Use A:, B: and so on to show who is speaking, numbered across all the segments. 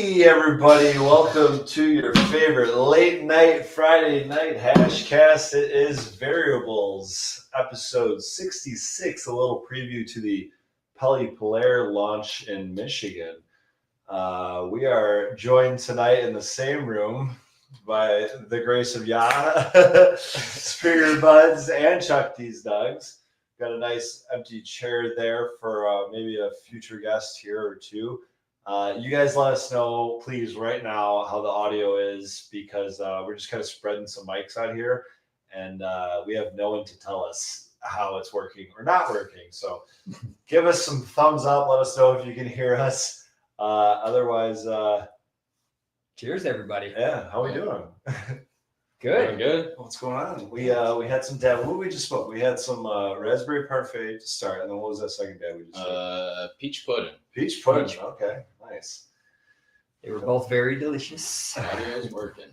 A: Hey everybody, welcome to your favorite late night Friday night hashcast. It is Variables, episode 66, a little preview to the Pelle Polare launch in Michigan. We are joined tonight in the same room by the grace of Yah, Springer Buds, and Chuck D's Dogs. Got a nice empty chair there for maybe a future guest here or two. You guys let us know, please, right now how the audio is, because we're just kind of spreading some mics out here, and we have no one to tell us how it's working or not working. So give us some thumbs up. Let us know if you can hear us. Otherwise,
B: cheers, everybody.
A: Yeah, how we doing?
B: Good.
C: Good.
A: What's going on? We had some dab. What did we just smoke? We had some raspberry parfait to start, and then what was that second dab we just smoked?
C: Peach pudding.
A: Peach pudding. Okay, nice.
B: They were both very delicious.
C: Audio is working.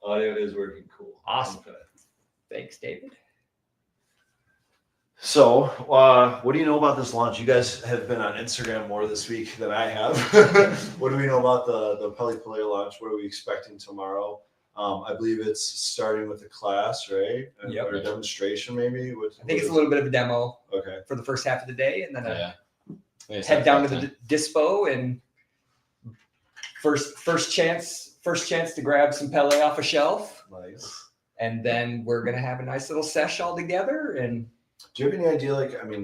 A: Audio is working. Cool.
B: Awesome. Thanks, David.
A: So, what do you know about this launch? You guys have been on Instagram more this week than I have. What do we know about the Pelle Polare launch? What are we expecting tomorrow? I believe it's starting with a class, right?
B: Yep.
A: Or a demonstration, maybe?
B: I think it's a little bit of a demo
A: Okay.
B: for the first half of the day, and then
C: Head
B: down to the dispo and first chance to grab some Pelle off a shelf.
A: Nice.
B: And then we're gonna have a nice little sesh all together. And
A: do you have any idea?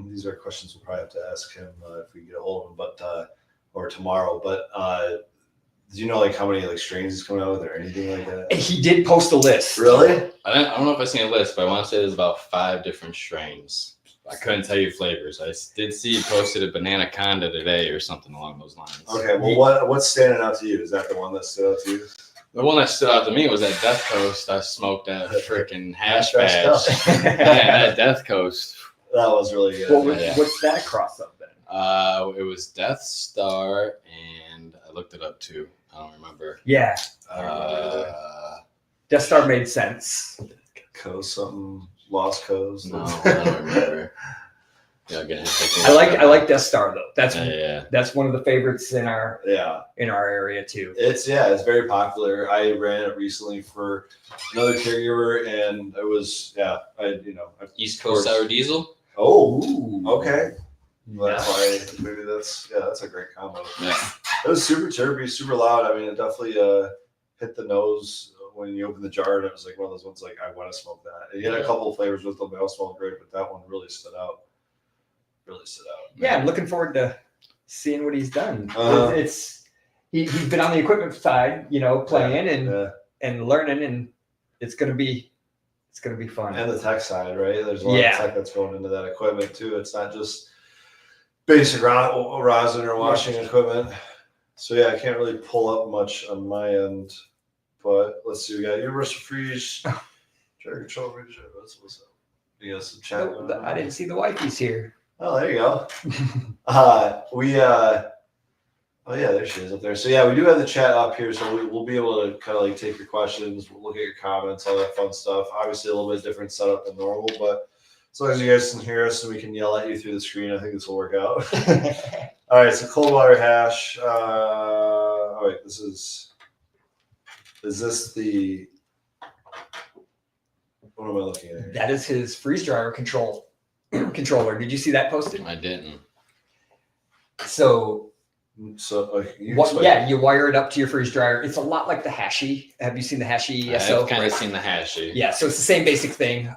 A: These are questions we'll probably have to ask him if we get a hold of him, but or tomorrow. But do you know how many strains he's coming out with or anything like that?
B: he did post a list.
A: Really?
C: I don't know if I've seen a list, but I want to say there's about 5 different strains. I couldn't tell you flavors. I did see he posted a banana conda today or something along those lines.
A: Okay, well, what's standing out to you? Is that the one that stood out to you?
C: The one that stood out to me was that Death Coast. I smoked that freaking hash
A: That's
C: badge.
A: tough.
C: Man, that Death Coast.
A: That was really good.
B: What's that cross up then?
C: It was Death Star, and I looked it up too. I don't remember.
B: Yeah, Death Star made sense.
A: Coast something, Lost Coast.
C: No, I don't remember. Yeah,
B: I like Death Star though.
C: Yeah.
B: That's one of the favorites in our area too.
A: It's very popular. I ran it recently for another caregiver, and it was
C: East Coast Sour Diesel.
A: Oh,
B: Ooh.
A: okay. That's why maybe that's a great combo.
C: Yeah.
A: It was super chirpy, super loud. I mean, it definitely hit the nose when you open the jar, and it was one of those ones I want to smoke that. It had a couple of flavors with them. They all smelled great, but that one really stood out.
B: Yeah, I'm looking forward to seeing what he's done. He's been on the equipment side, playing and learning, and it's gonna be fun.
A: And the tech side, right? There's a lot of tech that's going into that equipment too. It's not just basic rosin or washing equipment. So I can't really pull up much on my end, but let's see. We got universal freeze, trigger control, what's up? You got some chat.
B: I didn't see the wifey's here.
A: Oh, there you go. There she is up there. So we do have the chat up here, so we'll be able to kind of take your questions. We'll look at your comments, all that fun stuff. Obviously, a little bit different setup than normal, but as long as you guys can hear us and we can yell at you through the screen, I think this will work out. All right, so cold water hash. All right, is this the? What am I looking at here?
B: That is his freeze dryer controller. Did you see that posted?
C: I didn't.
B: So
A: you
B: wire it up to your freeze dryer. It's a lot like the Hashi. Have you seen the Hashi?
C: I've kind of seen the Hashi.
B: Yeah, so it's the same basic thing.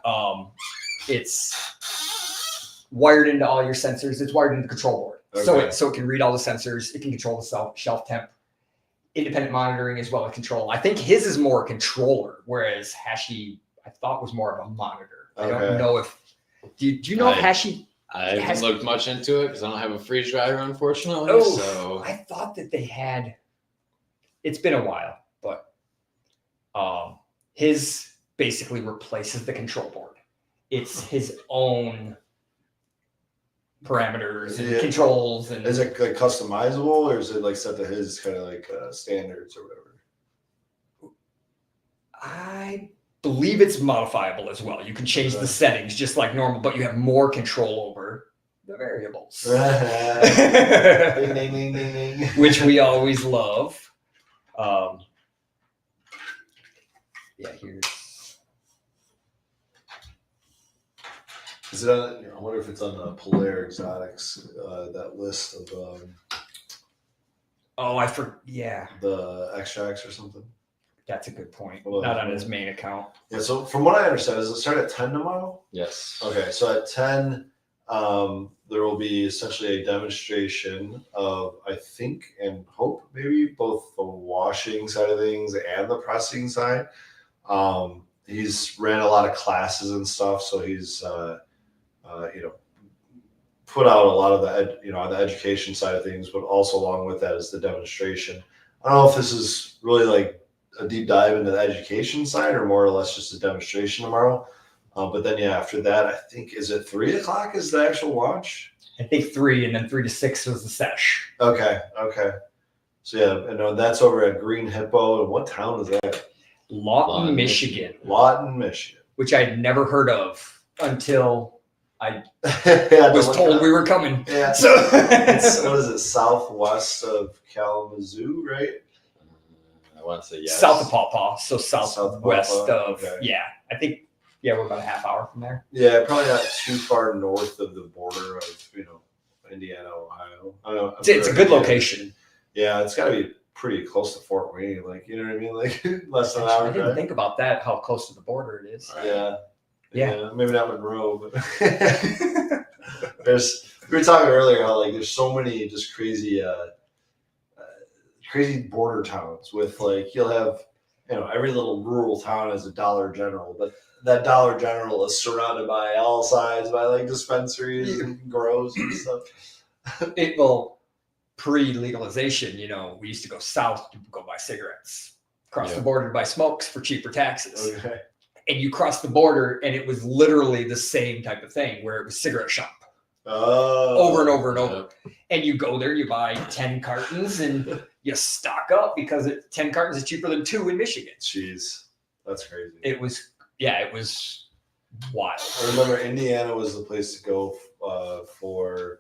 B: It's wired into all your sensors. It's wired into the control board.
A: Okay.
B: So it can read all the sensors. It can control the shelf temp, independent monitoring as well as control. I think his is more a controller, whereas Hashi I thought was more of a monitor. I don't know if do you know if Hashi?
C: I haven't looked much into it because I don't have a freeze dryer, unfortunately.
B: Oh,
C: so
B: I thought that they had. It's been a while, but his basically replaces the control board. It's his own parameters and controls. And
A: is it customizable, or is it set to his kind of standards or whatever?
B: I believe it's modifiable as well. You can change the settings just like normal, but you have more control over the variables.
A: Ding, ding, ding, ding, ding.
B: Which we always love. Yeah, here's.
A: Is it on? I wonder if it's on the Polare Exotics, that list of
B: Yeah,
A: the extracts or something.
B: that's a good point.
A: Well,
B: Not on his main account.
A: Yeah. So from what I understand, does it start at 10 tomorrow?
C: Yes.
A: Okay. So at 10, there will be essentially a demonstration of, I think and hope, maybe both the washing side of things and the pressing side. He's ran a lot of classes and stuff, so he's put out a lot of the on the education side of things, but also along with that is the demonstration. I don't know if this is really like a deep dive into the education side or more or less just a demonstration tomorrow. But then after that, I think, is it 3:00 is the actual launch?
B: I think 3, and then 3 to 6 was the sesh.
A: Okay. So and that's over at Green Hippo. And what town is that?
B: Lawton, Michigan.
A: Lawton, Michigan.
B: Which I had never heard of until I was told we were coming.
A: Yeah.
B: So
A: it's, what is it? Southwest of Kalamazoo, right?
C: I want to say yes.
B: South of Paw Paw, so southwest
A: Paw.
B: of
A: Okay.
B: I think we're about a half hour from there.
A: Yeah, probably not too far north of the border of Indiana, Ohio. I don't know.
B: It's a good location.
A: Yeah, it's got to be pretty close to Fort Wayne, like you know what I mean, like less than an hour
B: I didn't
A: drive.
B: think about that, how close to the border it is.
A: Yeah, maybe not Monroe, but we were talking earlier how like there's so many just crazy border towns with like you'll have every little rural town has a Dollar General, but that Dollar General is surrounded by all sides by like dispensaries and grows and stuff.
B: It will pre-legalization, we used to go south to go buy cigarettes, cross the border to buy smokes for cheaper taxes.
A: Okay.
B: And you cross the border and it was literally the same type of thing where it was cigarette shop. Over and over and over. And you go there, you buy 10 cartons and you stock up because 10 cartons is cheaper than 2 in Michigan.
A: Jeez, that's crazy.
B: It was wild.
A: I remember Indiana was the place to go for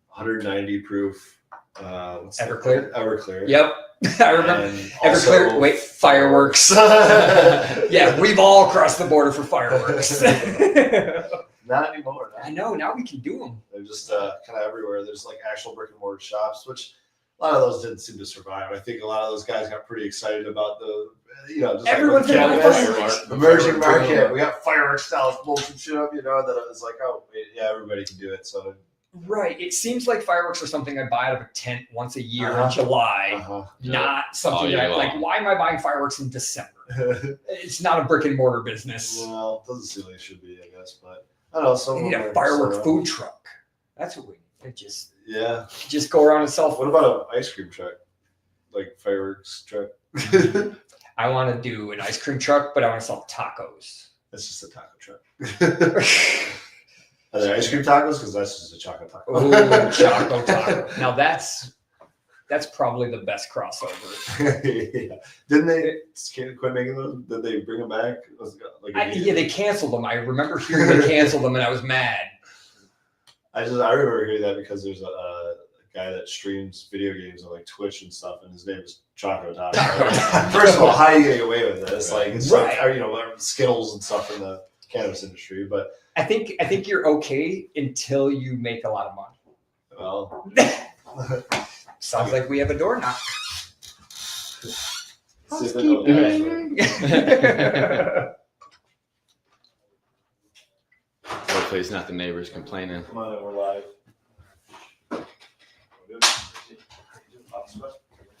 A: 190 proof.
B: Everclear.
A: Everclear.
B: Yep. I remember Everclear. Wait, fireworks. Yeah, we've all crossed the border for fireworks.
A: Not anymore.
B: I know. Now we can do them.
A: They're just kind of everywhere. There's like actual brick and mortar shops, which a lot of those didn't seem to survive. I think a lot of those guys got pretty excited about the, just
B: everyone's
A: like
B: fireworks.
A: Emerging market. We got fireworks style, blow some shit up. That I was like, oh, yeah, everybody can do it. So.
B: Right. It seems like fireworks are something I buy out of a tent once a year in July, not something that like, why am I buying fireworks in December? It's not a brick and mortar business.
A: Well, it doesn't seem like it should be, I guess, but I don't know.
B: We need a firework food truck. That's what we need. Just go around and sell.
A: What about an ice cream truck? Like fireworks truck?
B: I want to do an ice cream truck, but I want to sell tacos.
A: That's just a taco truck. Are there ice cream tacos? Because that's just a chocolate taco.
B: Oh, choco taco. Now that's probably the best crossover.
A: Yeah. Didn't they quit making those? Did they bring them back?
B: They canceled them. I remember hearing they canceled them, and I was mad.
A: I remember hearing that because there's a guy that streams video games on like Twitch and stuff, and his name is Choco Taco. First of all, how are you getting away with this? Like it's like Skittles and stuff in the cannabis industry, but
B: I think you're okay until you make a lot of money.
A: Well,
B: sounds like we have a door knock.
C: Hopefully it's not the neighbors complaining.
A: Come on, we're live.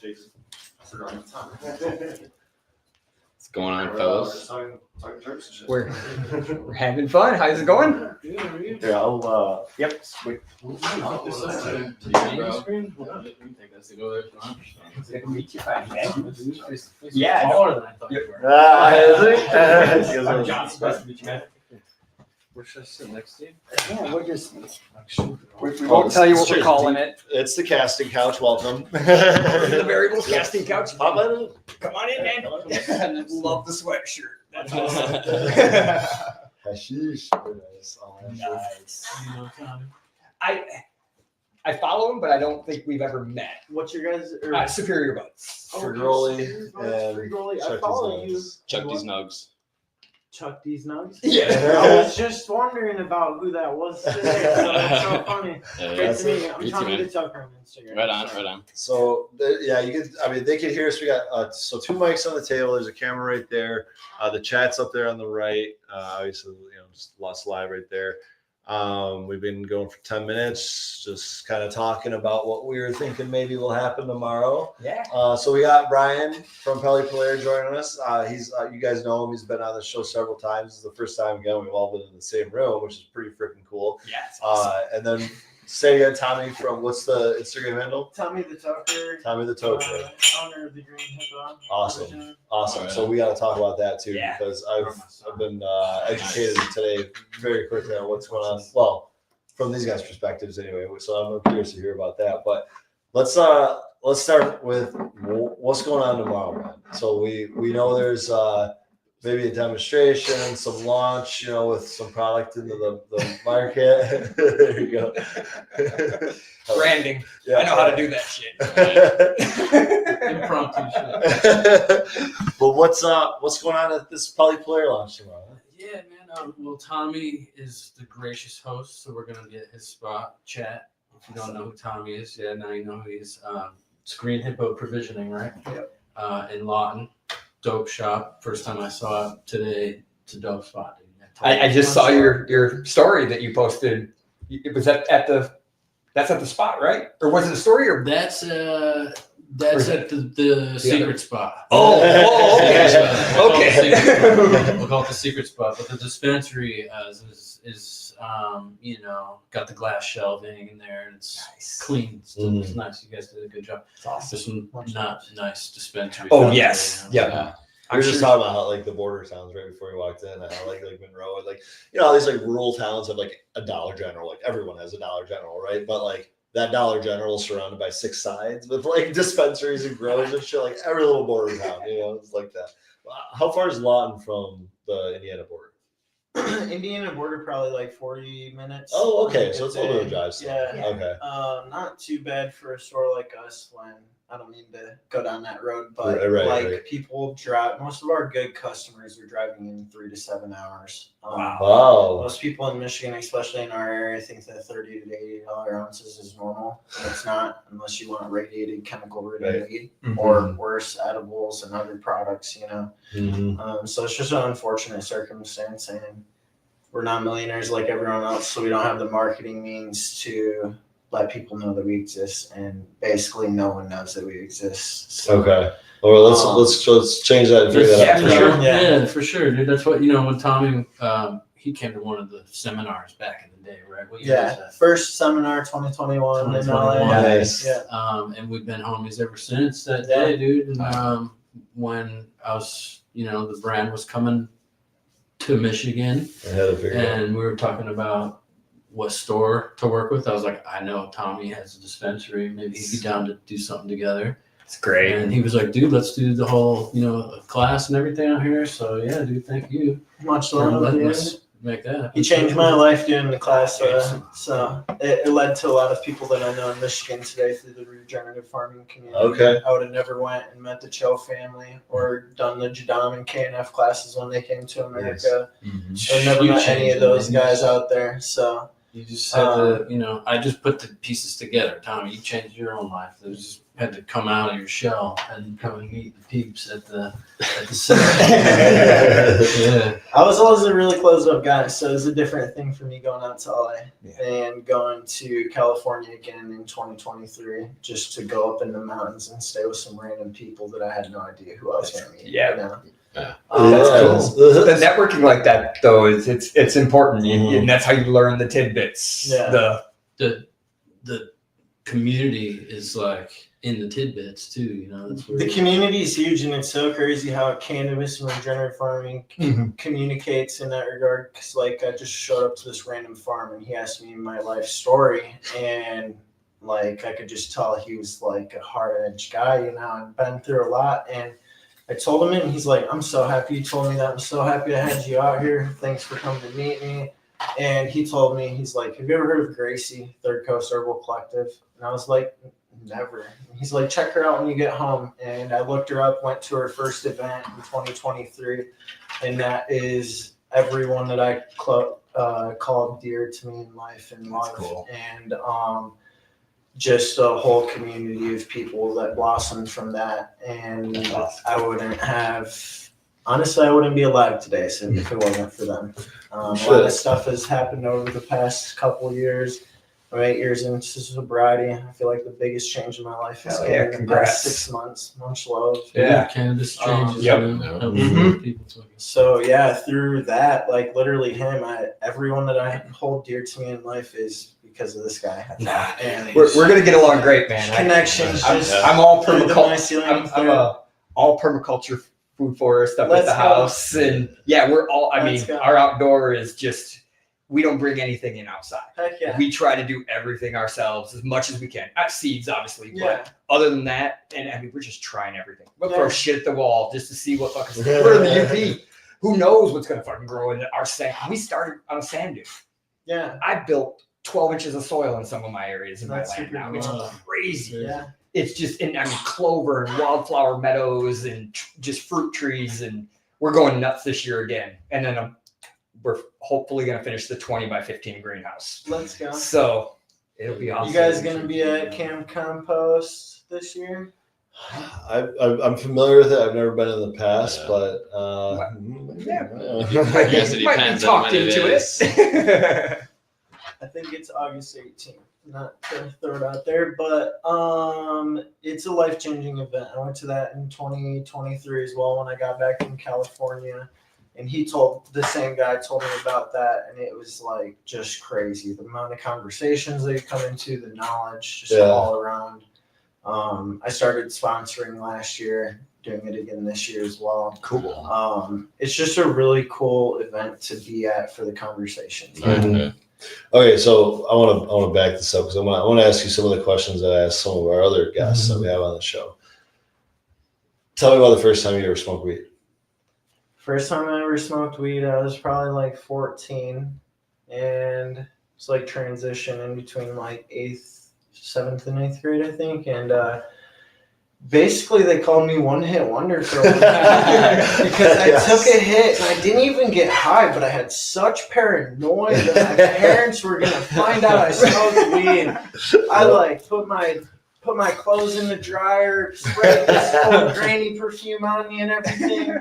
A: Jason.
C: What's going on, fellas?
B: We're having fun. How's it going?
A: Yeah, I'll yep. Sweet.
B: Yeah.
D: We're just sitting next to you.
B: Yeah, we won't tell you what we're calling it.
A: It's the casting couch. Welcome.
B: The variables casting couch.
A: Come
B: on in, man. Love the sweatshirt. That's awesome. Hashish. Nice. I I follow him, but I don't think we've ever met.
E: What's your guys?
B: Superior Buds.
A: Frigoli
E: Free Goalie. I follow you.
C: Chuck these nugs.
E: Chuck these nugs.
B: Yeah.
E: I was just wondering about who that was today. So that's so funny. Great to meet you. I'm Tommy the Tucker on Instagram.
C: Right on.
A: So you could. I mean, they can hear us. We got so 2 mics on the table. There's a camera right there. The chat's up there on the right. Obviously, just lost live right there. We've been going for 10 minutes, just kind of talking about what we were thinking maybe will happen tomorrow.
B: Yeah.
A: So we got Brian from Pelle Polare joining us. He's you guys know him. He's been on the show several times. This is the first time again we've all been in the same room, which is pretty freaking cool.
B: Yeah. Awesome.
A: And then say again, Tommy from what's the Instagram handle?
E: Tommy the Tucker.
A: Tommy the Tucker.
E: Owner of the Green Hippo.
A: Awesome.
C: Right.
A: So we got to talk about that too,
B: Yeah.
A: because I've been educated today very quickly on what's going on. Well, from these guys' perspectives anyway. So I'm curious to hear about that. But let's start with what's going on tomorrow, man. So we know there's maybe a demonstration, some launch, with some product into the market. There you go.
B: Branding.
A: Yeah.
B: I know how to do that shit.
D: Impromptu shit.
A: But what's going on at this Pelle Polare launch tomorrow?
D: Yeah, man. Well, Tommy is the gracious host, so we're gonna get his spot chat. If you don't know who Tommy is, now you know who he is. It's Green Hippo Provisioning, right?
E: Yep.
D: In Lawton, dope shop. First time I saw it today. It's a dope spot, dude.
B: I just saw your story that you posted. It was at the spot, right? Or was it a story? Or
D: That's at the secret spot.
B: Oh, okay.
D: We'll call it the secret spot. But the dispensary is got the glass shelving in there, and it's clean. It's nice. You guys did a good job.
B: It's awesome.
D: There's some not nice dispensaries.
B: Oh
D: out
B: yes,
D: there,
B: yeah.
A: We were just talking about how like the border towns right before we walked in, and how like Monroe, like all these like rural towns have like a Dollar General. Like everyone has a Dollar General, right? But like that Dollar General is surrounded by 6 sides with like dispensaries and grows and shit. Like every little border town, it's like that. How far is Lawton from the Indiana border?
E: Indiana border, probably like 40 minutes.
A: Oh, okay. So it's a little bit of a drive. Still.
E: Yeah.
A: Okay.
E: Not too bad for a store like us when I don't mean to go down that road, but
A: right.
E: people drive. Most of our good customers are driving in 3 to 7 hours.
A: Wow.
E: Most people in Michigan, especially in our area, think that $30 to $80 ounces is normal. It's not, unless you want radiated chemical ridden weed or worse, edibles and other products. So it's just an unfortunate circumstance, and we're not millionaires like everyone else, so we don't have the marketing means to let people know that we exist, and basically no one knows that we exist. So,
A: okay. Well, let's change that and figure that out.
D: For sure.
E: Yeah.
D: Yeah, for sure, dude. That's what when Tommy he came to one of the seminars back in the day, right? What year was that?
E: First seminar 2021 in LA.
A: Nice.
E: Yeah.
D: And we've been homies ever since that day, dude. And when I was, the brand was coming to Michigan, and we were talking about what store to work with. I was like, I know Tommy has a dispensary. Maybe he'd be down to do something together.
B: It's great.
D: And he was like, dude, let's do the whole, class and everything out here. So yeah, dude, thank you.
E: Much
D: for
E: love.
D: letting us make that.
E: He changed my life doing the class. So it led to a lot of people that I know in Michigan today through the regenerative farming community.
A: Okay.
E: I would have never went and met the Cho family or done the Jadam and KNF classes when they came to America. I never met any of those guys out there. So
D: you just had to, I just put the pieces together. Tommy, you changed your own life. It was just had to come out of your shell and come and meet the peeps at the center. Yeah.
E: I was always a really closed up guy, so it was a different thing for me going out to LA and going to California again in 2023, just to go up in the mountains and stay with some random people that I had no idea who I was going to meet.
B: Yeah.
E: That's
B: cool. The networking like that, though, it's important, and that's how you learn the tidbits.
E: Yeah.
D: The community is like in the tidbits too. That's where
E: the community is huge, and it's so crazy how cannabis and regenerative farming communicates in that regard. Because I just showed up to this random farm, and he asked me my life story, and I could just tell he was a hard-edged guy, and been through a lot. And I told him it, and he's like, I'm so happy you told me that. I'm so happy I had you out here. Thanks for coming to meet me. And he told me, he's like, have you ever heard of Gracie, Third Coast Herbal Collective? And I was like, never. And he's like, check her out when you get home. And I looked her up, went to her first event in 2023. And that is everyone that I called dear to me in life and love.
B: Cool.
E: And just a whole community of people that blossomed from that. And I wouldn't have, honestly, I wouldn't be alive today if it wasn't for them. A lot of stuff has happened over the past couple of years. I'm 8 years into sobriety. I feel like the biggest change in my life is in the past 6 months. Much love.
D: Yeah, cannabis changes. People.
E: So yeah, through that, like literally him, everyone that I hold dear to me in life is because of this guy. And
B: we're gonna get along great, man.
E: Connections.
B: I'm all permaculture. I'm all permaculture food forest up at the house, and yeah, we're all. I mean, our outdoor is just. We don't bring anything in outside.
E: Heck yeah.
B: We try to do everything ourselves as much as we can. Not seeds, obviously, but other than that, and I mean, we're just trying everything. We'll throw shit at the wall just to see what fucking. We're in the UP. Who knows what's gonna fucking grow in our sand? We started on a sand dune.
E: Yeah.
B: I built 12 inches of soil in some of my areas in my land now. It's crazy.
E: Yeah.
B: It's just, I mean, clover and wildflower meadows and just fruit trees, and we're going nuts this year again. And then we're hopefully going to finish the 20 by 15 greenhouse.
E: Let's go.
B: So it'll be awesome.
E: You guys going to be at Camp Compost this year?
A: I'm familiar with it. I've never been in the past, but
C: I guess it depends on when it is.
E: I think it's August 18th. Not to throw it out there, but it's a life-changing event. I went to that in 2023 as well when I got back from California. And the same guy told me about that, and it was like just crazy. The amount of conversations that you come into, the knowledge, just all around. I started sponsoring last year, doing it again this year as well.
B: Cool.
E: It's just a really cool event to be at for the conversations.
A: Mm-hmm. Okay, so I want to back this up because I want to ask you some of the questions that I asked some of our other guests that we have on the show. Tell me about the first time you ever smoked weed.
E: First time I ever smoked weed, I was probably like 14, and it's like transition in between like 7th and 8th grade, I think, and basically they called me one-hit wonder for a while because I took a hit and I didn't even get high, but I had such paranoia that my parents were gonna find out I smoked weed. I like put my clothes in the dryer, sprayed this old granny perfume on me and everything.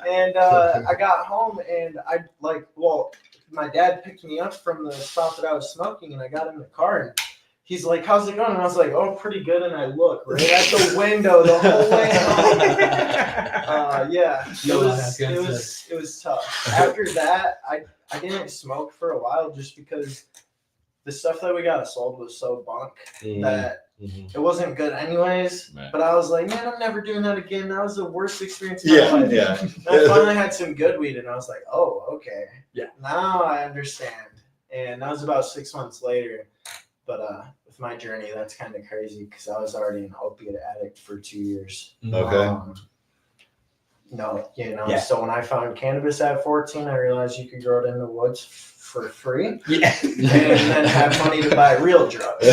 E: And I got home and my dad picked me up from the spot that I was smoking and I got in the car and he's like, how's it going? And I was like, oh, pretty good. And I look right at the window the whole way home. It was tough. After that, I didn't smoke for a while just because the stuff that we got sold was so bunk that it wasn't good anyways. Right. But I was like, man, I'm never doing that again. That was the worst experience of my life. Yeah. And I finally had some good weed and I was like, oh, okay. Yeah. Now I understand. And that was about 6 months later. But with my journey, that's kind of crazy because I was already an opiate addict for 2 years.
A: Okay.
E: So when I found cannabis at 14, I realized you could grow it in the woods for free. Yeah. And then have money to buy real drugs.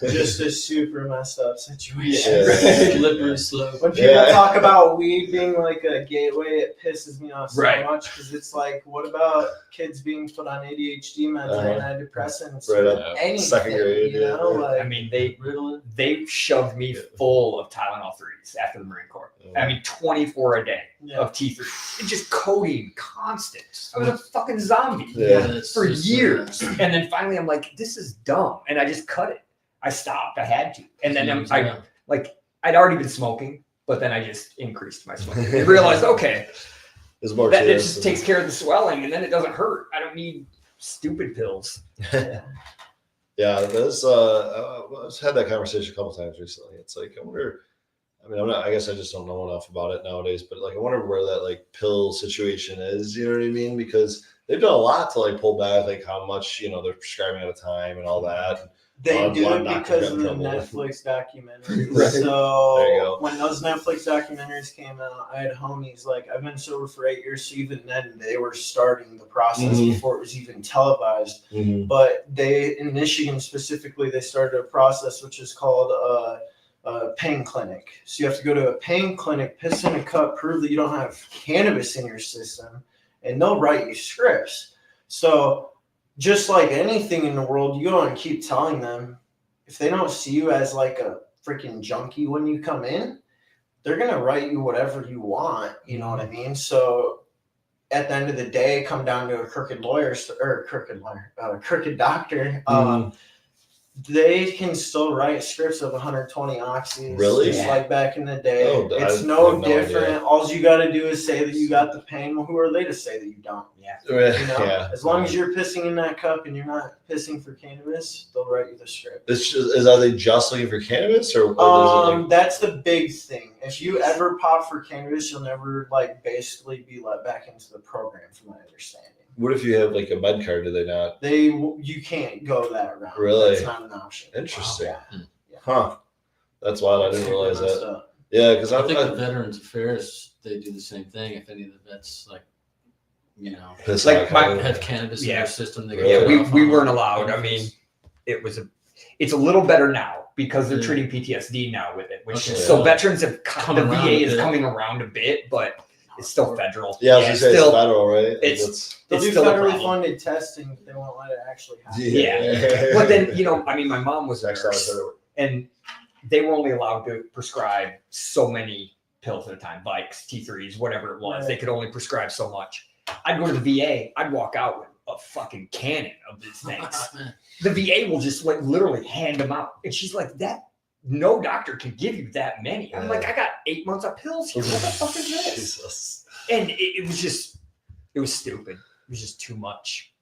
E: Just a super messed up situation.
D: Slippery slope.
E: When people talk about weed being like a gateway, it pisses me off so much because it's like, what about kids being put on ADHD meds and antidepressants?
A: Right. Second grade.
B: I mean, they shoved me full of Tylenol 3s after the Marine Corps. I mean, 24 a day of T3. And just codeine, constant. I was a fucking zombie for years. And then finally I'm like, this is dumb. And I just cut it. I stopped. I had to. And then I'd already been smoking, but then I just increased my smoking. I realized, okay, that just takes care of the swelling and then it doesn't hurt. I don't need stupid pills.
A: Yeah, that's I've had that conversation a couple times recently. It's like, I guess I just don't know enough about it nowadays, but like I wonder where that like pill situation is, you know what I mean? Because they've done a lot to like pull back like how much, they're prescribing at a time and all that.
E: They do it because of the Netflix documentaries. So when those Netflix documentaries came out, I had homies like, I've been sober for 8 years, so even then they were starting the process before it was even televised. But in Michigan specifically, they started a process which is called a pain clinic. So you have to go to a pain clinic, piss in a cup, prove that you don't have cannabis in your system, and they'll write you scripts. So just like anything in the world, you go and keep telling them, if they don't see you as like a freaking junkie when you come in, they're going to write you whatever you want. You know what I mean? So at the end of the day, come down to a crooked doctor. They can still write scripts of 120 oxys, just like back in the day. It's no different. All you got to do is say that you got the pain. Well, who are they to say that you don't? As long as you're pissing in that cup and you're not pissing for cannabis, they'll write you the script.
A: Are they just looking for cannabis, or
E: that's the big thing. If you ever pop for cannabis, you'll never basically be let back into the program, from my understanding.
A: What if you have like a med card? Do they not?
E: You can't go that route.
A: Really?
E: That's not an option.
A: Interesting.
E: Wow.
A: Huh. That's wild. I didn't realize that. Yeah, because
D: I think the Veterans Affairs, they do the same thing. If any of the vets have cannabis in their system,
B: we weren't allowed. I mean, it's a little better now because they're treating PTSD now with it. So veterans have the VA is coming around a bit, but it's still federal.
A: Yeah, I was gonna say it's federal, right?
E: They'll do federally funded testing, but they won't let it actually happen.
B: Yeah. But then, my mom was a nurse, and they were only allowed to prescribe so many pills at a time, Vikes, T3s, whatever it was. Right. They could only prescribe so much. I'd go to the VA, I'd walk out with a fucking cannon of these things. The VA will just literally hand them out. And she's like, no doctor can give you that many. I'm like, I got 8 months of pills here. What the fuck is this? Jesus. And it was stupid. It was just too much.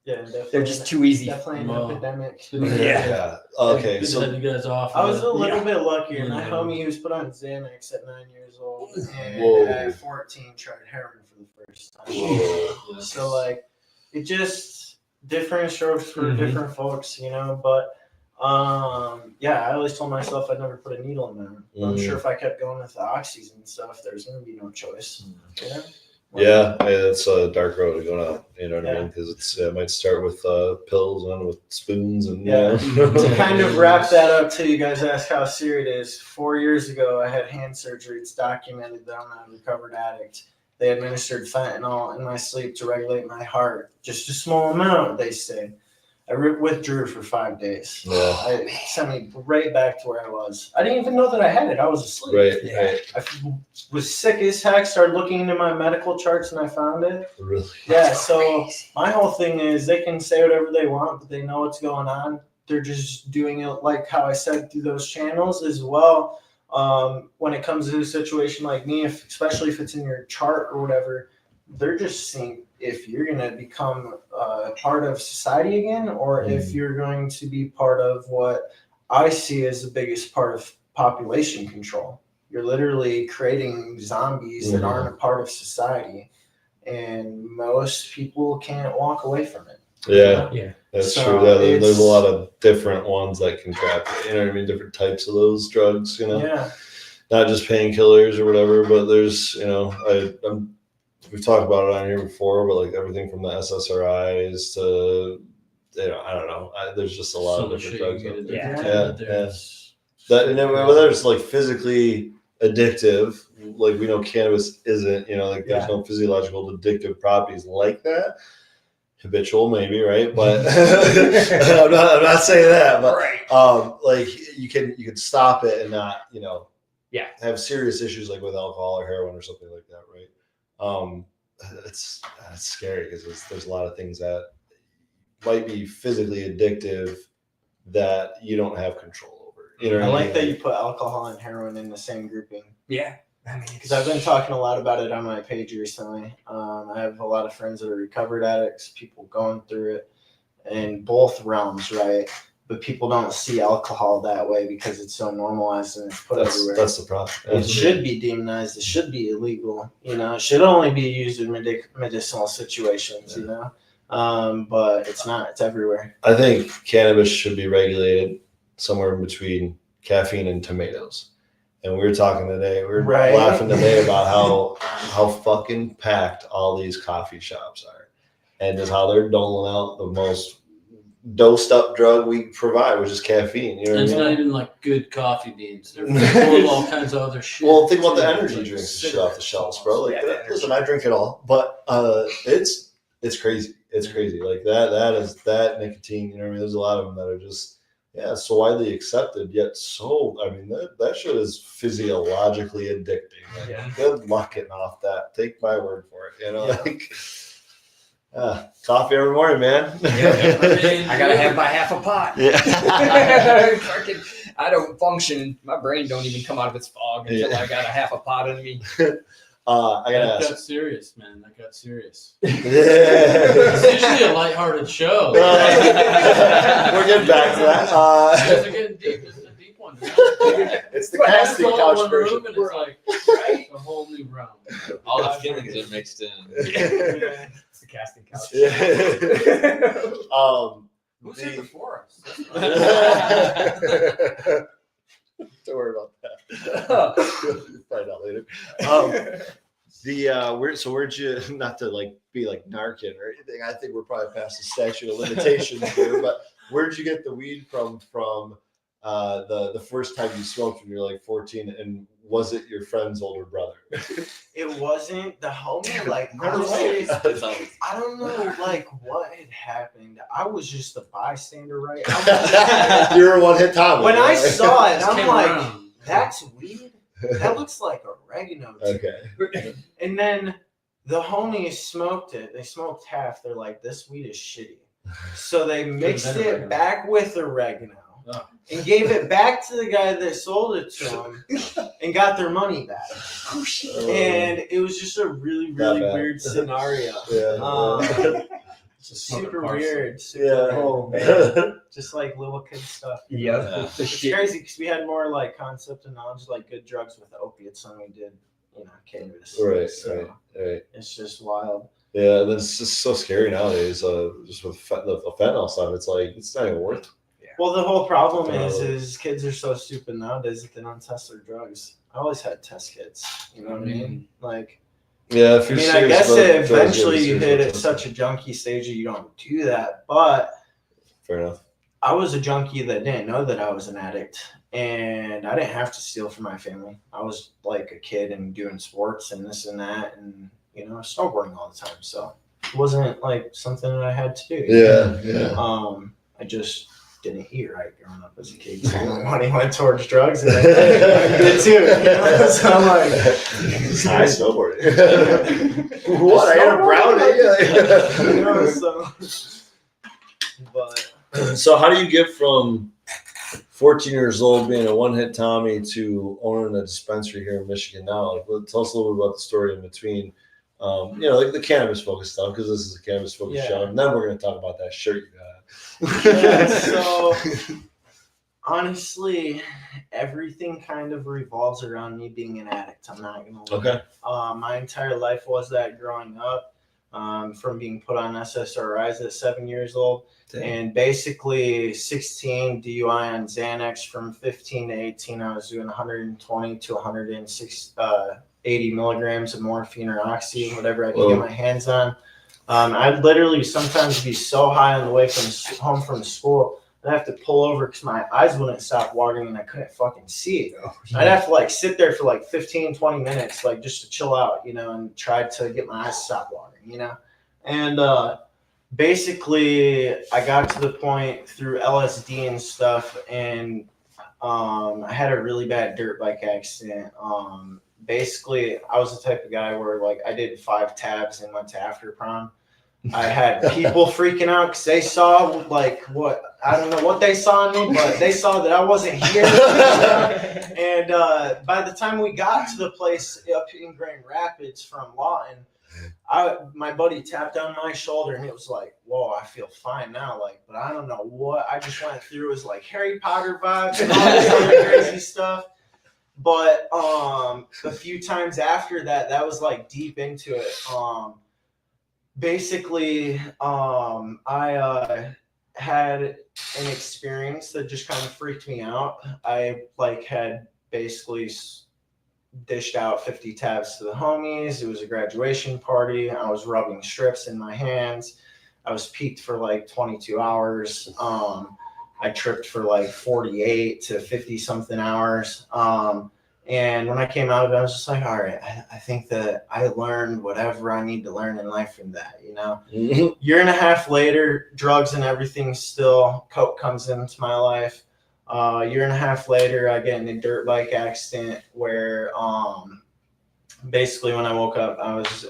E: Yeah, definitely.
B: They're just too easy.
E: Definitely an epidemic.
A: Yeah. Okay.
D: So you guys off.
E: I was a little bit luckier. My homie was put on Xanax at 9 years old, and at 14 tried heroin for the first time. So it just different strokes for different folks, But I always told myself I'd never put a needle in there. I'm sure if I kept going with the oxys and stuff, there's gonna be no choice.
A: It's a dark road to go down. You know what I mean? Because it might start with pills and with spoons and
E: To kind of wrap that up, till you guys ask how serious it is. 4 years ago, I had hand surgery. It's documented that I'm a recovered addict. They administered fentanyl in my sleep to regulate my heart. Just a small amount, they say. I withdrew for 5 days. It sent me right back to where I was. I didn't even know that I had it. I was asleep.
A: Right.
E: I was sick as heck, started looking into my medical charts, and I found it.
A: Really?
E: Yeah, so my whole thing is they can say whatever they want, but they know what's going on. They're just doing it like how I said through those channels as well. When it comes to a situation like me, especially if it's in your chart or whatever, they're just seeing if you're going to become part of society again, or if you're going to be part of what I see as the biggest part of population control. You're literally creating zombies that aren't a part of society, and most people can't walk away from it.
A: Yeah. That's true. There's a lot of different ones that can trap you. You know what I mean? Different types of those drugs.
E: Yeah.
A: Not just painkillers or whatever, but there's we've talked about it on here before, but everything from the SSRIs to, I don't know. There's just a lot of different drugs out there. Whether it's physically addictive, we know cannabis isn't, there's no physiological addictive properties like that. Habitual, maybe, right? But I'm not saying that. But you can stop it and not, have serious issues with alcohol or heroin or something like that, right? It's scary because there's a lot of things that might be physically addictive that you don't have control over.
E: I like that you put alcohol and heroin in the same grouping.
B: Yeah.
E: Because I've been talking a lot about it on my page recently. I have a lot of friends that are recovered addicts, people going through it in both realms, right? But people don't see alcohol that way because it's so normalized and it's put everywhere.
A: That's the problem.
E: It should be demonized. It should be illegal. It should only be used in medicinal situations. But it's not. It's everywhere.
A: I think cannabis should be regulated somewhere in between caffeine and tomatoes. And we were talking today, we were laughing today about how fucking packed all these coffee shops are. And just how they're doling out the most dosed up drug we provide, which is caffeine. You know what
D: it's
A: I mean?
D: not even like good coffee beans. They're full of all kinds of other shit.
A: Well, think about the energy drinks and shit off the shelves, bro. Like, listen, I drink it all, but it's crazy. It's crazy. Like that nicotine. You know what I mean? There's a lot of them that are just so widely accepted, yet so. I mean, that shit is physiologically addicting. Like, good luck getting off that. Take my word for it. You know, like. Coffee every morning, man.
B: I gotta have my half a pot.
A: Yeah.
B: I don't function. My brain don't even come out of its fog until I got a half a pot in me.
A: That
D: got serious, man. That got serious.
A: Yeah.
D: It's usually a lighthearted show.
A: We're getting back to that.
D: You guys are getting deep. This is a deep one.
A: It's the casting couch version.
D: And it's like a whole new realm.
C: All the feelings are mixed in.
B: It's the casting couch.
D: Who's here before us?
A: Don't worry about that. Find out later. Where'd you, not to like be like Narcan or anything, I think we're probably past the statute of limitations here, but where'd you get the weed from the first time you smoked when you were like 14, and was it your friend's older brother?
E: It wasn't the homie. Like, honestly, I don't know, like, what had happened. I was just a bystander, right?
A: You were one hit Tommy.
E: When I saw it,
D: Just
E: I'm
D: came
E: like,
D: around.
E: that's weed? That looks like oregano.
A: Okay.
E: And then the homies smoked it. They smoked half. They're like, this weed is shitty. So they mixed it back with oregano and gave it back to the guy that sold it to them and got their money back. And it was just a really, really weird scenario. Super weird. Just like little kid stuff. It's crazy because we had more like concept and knowledge, like good drugs with opiates than we did, cannabis. Right. It's just wild.
A: Yeah, that's just so scary nowadays. Just with the fentanyl stuff, it's like it's not even worth it.
E: Well, the whole problem is kids are so stupid nowadays that they don't test their drugs. I always had test kits. You know what I mean? Like,
A: yeah.
E: I guess eventually you hit at such a junkie stage that you don't do that. But
A: fair enough. I
E: was a junkie that didn't know that I was an addict, and I didn't have to steal from my family. I was like a kid and doing sports and this and that, and snowboarding all the time. So it wasn't like something that I had to do.
A: Yeah.
E: I just didn't eat right growing up as a kid. So my money went towards drugs, and I did too. So I'm like,
A: I snowboarded. What? I had a brownie. So how do you get from 14 years old being a one-hit Tommy to owning a dispensary here in Michigan now? Like, tell us a little bit about the story in between. Like the cannabis focused stuff, because this is a cannabis focused show, and then we're going to talk about that shirt you got.
E: So honestly, everything kind of revolves around me being an addict. I'm not gonna lie.
A: Okay.
E: My entire life was that growing up, from being put on SSRIs at 7 years old. Damn. And basically 16 DUI on Xanax. From 15 to 18, I was doing 120 to 180 milligrams of morphine or oxy, whatever I could get my hands on. I'd literally sometimes be so high on the way home from school, I'd have to pull over because my eyes wouldn't stop watering and I couldn't fucking see. I'd have to like sit there for like 15, 20 minutes, like just to chill out, and try to get my eyes to stop watering, And basically I got to the point through LSD and stuff, and I had a really bad dirt bike accident. Basically I was the type of guy where like I did 5 tabs and went to after prom. I had people freaking out because they saw like I don't know what they saw in me, but they saw that I wasn't here. And by the time we got to the place up in Grand Rapids from Lawton, my buddy tapped on my shoulder and it was like, whoa, I feel fine now. Like, but I don't know what I just went through. It was like Harry Potter vibes and all this other crazy stuff. But a few times after that was like deep into it. basically, I had an experience that just kind of freaked me out. I like had basically dished out 50 tabs to the homies. It was a graduation party. I was rubbing strips in my hands. I was peaked for like 22 hours. I tripped for like 48 to 50 something hours. And when I came out of it, I was just like, all right, I think that I learned whatever I need to learn in life from that, you know? Year and a half later, drugs and everything still, coke comes into my life. Year and a half later, I get in a dirt bike accident where basically when I woke up, I was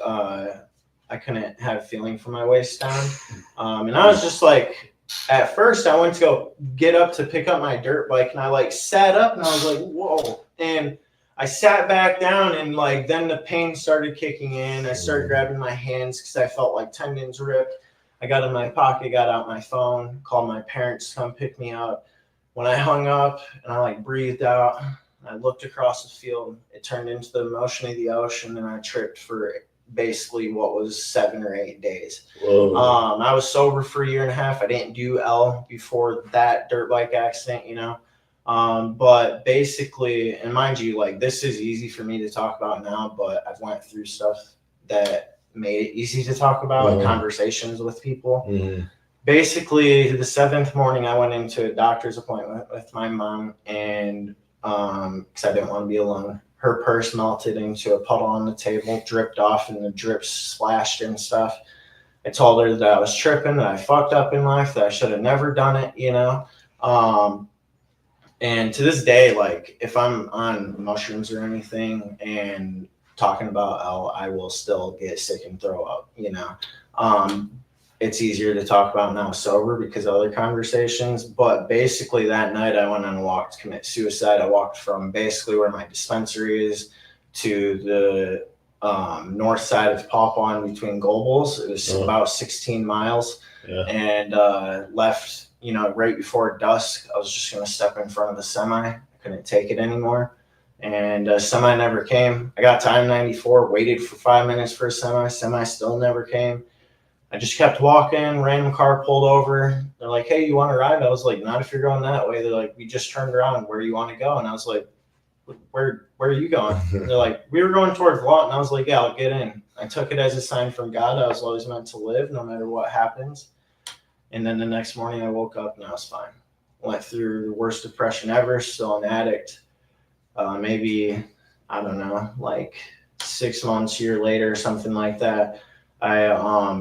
E: I couldn't have feeling from my waist down. And I was just like, at first I went to go get up to pick up my dirt bike, and I like sat up and I was like, whoa. And I sat back down, and like then the pain started kicking in. I started grabbing my hands because I felt like tendons ripped. I got in my pocket, got out my phone, called my parents to come pick me up. When I hung up and I like breathed out, I looked across the field. It turned into the motion of the ocean, and I tripped for basically what was 7 or 8 days. I was sober for a year and a half. I didn't do L before that dirt bike accident, you know. But basically, and mind you, like this is easy for me to talk about now, but I've went through stuff that made it easy to talk about, conversations with people. Basically, the 7th morning, I went into a doctor's appointment with my mom, and because I didn't want to be alone. Her purse melted into a puddle on the table, dripped off, and the drips splashed and stuff. I told her that I was tripping, that I fucked up in life, that I should have never done it, you know. And to this day, like if I'm on mushrooms or anything and talking about L, I will still get sick and throw up, you know. It's easier to talk about now sober because of other conversations. But basically that night I went on a walk to commit suicide. I walked from basically where my dispensary is to the north side of Papaw in between Gobles. It was about 16 miles and left, you know, right before dusk. I was just going to step in front of the semi. I couldn't take it anymore. And semi never came. I got to I-94, waited for 5 minutes for a semi. Semi still never came. I just kept walking, random car pulled over. They're like, hey, you want to ride? I was like, not if you're going that way. They're like, we just turned around. Where do you want to go? And I was like, where are you going? They're like, we were going towards Lawton. I was like, yeah, I'll get in. I took it as a sign from God. I was always meant to live no matter what happens. And then the next morning I woke up and I was fine. Went through the worst depression ever, still an addict. Maybe, I don't know, like 6 months, year later, something like that. I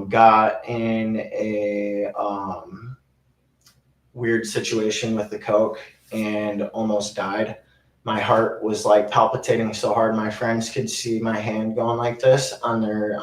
E: got in a weird situation with the coke and almost died. My heart was like palpitating so hard my friends could see my hand going like this on their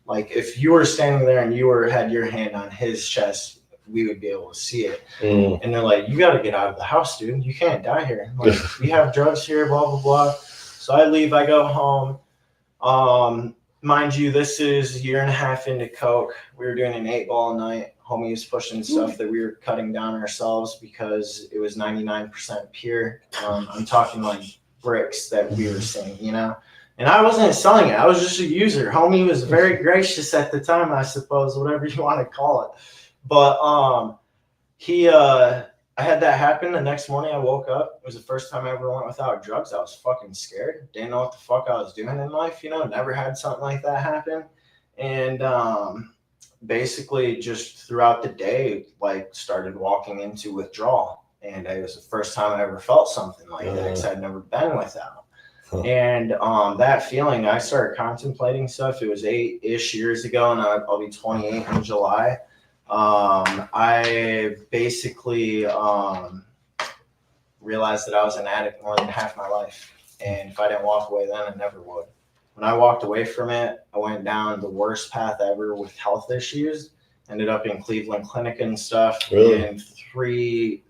E: like if you were standing there and you had your hand on his chest, we would be able to see it. And they're like, you got to get out of the house, dude. You can't die here. Like, we have drugs here, blah blah blah. So I leave. I go home. Mind you, this is a year and a half into coke. We were doing an 8-ball a night. Homie was pushing stuff that we were cutting down ourselves because it was 99% pure. I'm talking like bricks that we were seeing, you know. And I wasn't selling it. I was just a user. Homie was very gracious at the time, I suppose, whatever you want to call it. But I had that happen. The next morning I woke up. It was the first time I ever went without drugs. I was fucking scared. Didn't know what the fuck I was doing in life, you know. Never had something like that happen. And basically just throughout the day, like started walking into withdrawal. And it was the first time I ever felt something like that because I'd never been without. And that feeling, I started contemplating stuff. It was 8-ish years ago, and I'll be 28 in July. I basically realized that I was an addict more than half my life. And if I didn't walk away then, I never would. When I walked away from it, I went down the worst path ever with health issues. Ended up in Cleveland Clinic and stuff. Really? And 3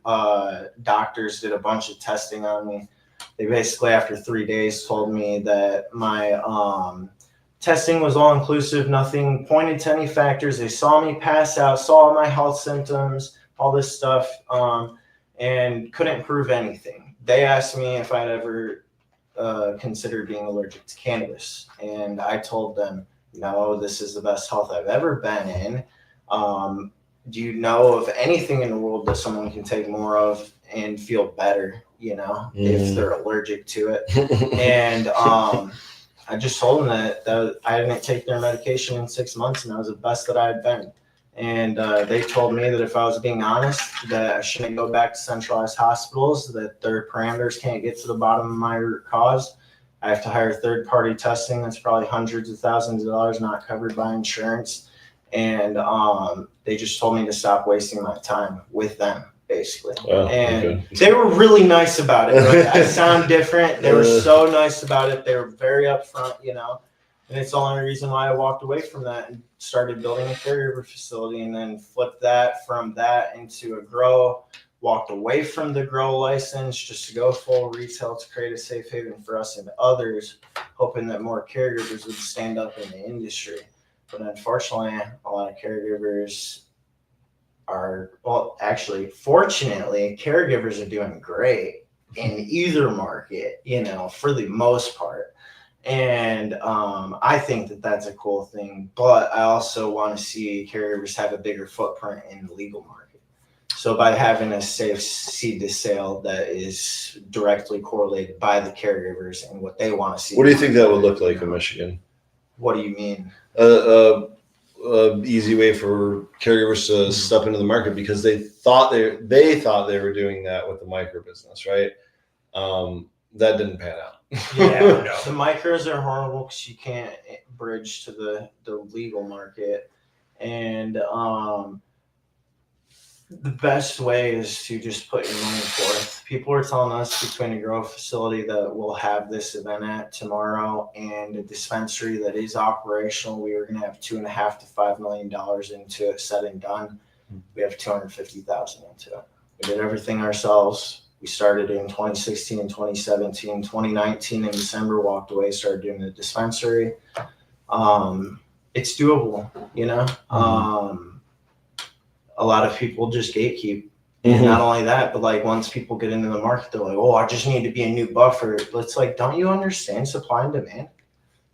E: doctors did a bunch of testing on me. They basically, after 3 days, told me that my testing was all inclusive, nothing pointed to any factors. They saw me pass out, saw all my health symptoms, all this stuff, and couldn't prove anything. They asked me if I'd ever considered being allergic to cannabis. And I told them, no, this is the best health I've ever been in. Do you know of anything in the world that someone can take more of and feel better, if they're allergic to it? And I just told them that I didn't take their medication in 6 months, and that was the best that I had been. And they told me that if I was being honest, that I shouldn't go back to centralized hospitals, that their parameters can't get to the bottom of my root cause. I have to hire third-party testing that's probably hundreds of thousands of dollars, not covered by insurance. And they just told me to stop wasting my time with them, basically.
A: Oh,
E: and
A: okay.
E: They were really nice about it. Like, I sound different. They were so nice about it. They were very upfront, And it's the only reason why I walked away from that and started building a caregiver facility, and then flipped that from that into a grow. Walked away from the grow license just to go full retail to create a safe haven for us and others, hoping that more caregivers would stand up in the industry. But unfortunately, a lot of caregivers fortunately, caregivers are doing great in either market, for the most part. And I think that that's a cool thing. But I also want to see caregivers have a bigger footprint in the legal market. So by having a safe seed to sale that is directly correlated by the caregivers and what they want to see.
A: What do you think that would look like in Michigan?
E: What do you mean?
A: Easy way for caregivers to step into the market, because they thought they were doing that with the micro business, right? That didn't pan out.
E: Yeah, no. The micros are horrible because you can't bridge to the legal market, and the best way is to just put your money forth. People are telling us between a grow facility that we'll have this event at tomorrow and a dispensary that is operational, we are going to have $2.5 to $5 million into it, said and done. We have $250,000 into it. We did everything ourselves. We started in 2016 and 2017, 2019 in December, walked away, started doing the dispensary. It's doable, a lot of people just gatekeep. And not only that, but like once people get into the market, they're like, oh, I just need to be a new buffer. But it's like, don't you understand supply and demand?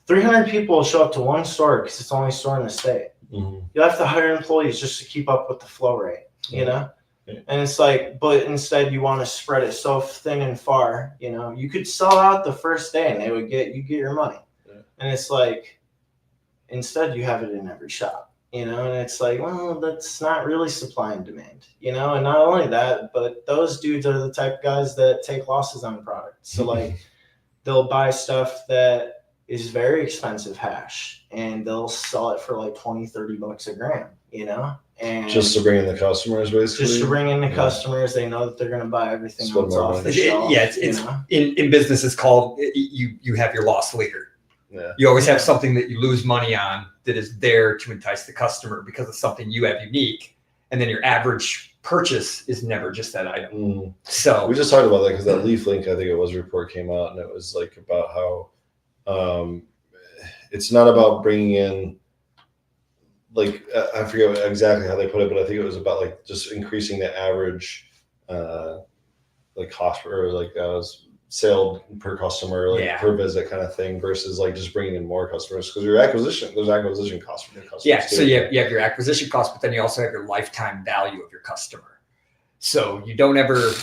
E: 300 people will show up to one store because it's the only store in the state. You have to hire employees just to keep up with the flow rate, And it's like, but instead you want to spread it so thin and far, you could sell out the first day and you get your money. And it's like, instead you have it in every shop. And it's like, well, that's not really supply and demand, and not only that, but those dudes are the type of guys that take losses on products. So like they'll buy stuff that is very expensive hash and they'll sell it for like $20-$30 a gram, and
A: just to bring in the customers, basically. Just
E: to bring in the customers, they know that they're going to buy everything else off the shelf.
B: Yeah, it's in business, it's called you have your loss leader.
A: Yeah.
B: You always have something that you lose money on that is there to entice the customer because it's something you have unique. And then your average purchase is never just that item. So
A: we just talked about that because that Leaf Link, I think it was, report came out, and it was like about how it's not about bringing in, like, I forget exactly how they put it, but I think it was about like just increasing the average like cost or like sale per customer, like per visit kind of thing, versus like just bringing in more customers, because there's acquisition costs from your customers.
B: Yeah, so you have your acquisition cost, but then you also have your lifetime value of your customer. So you don't ever,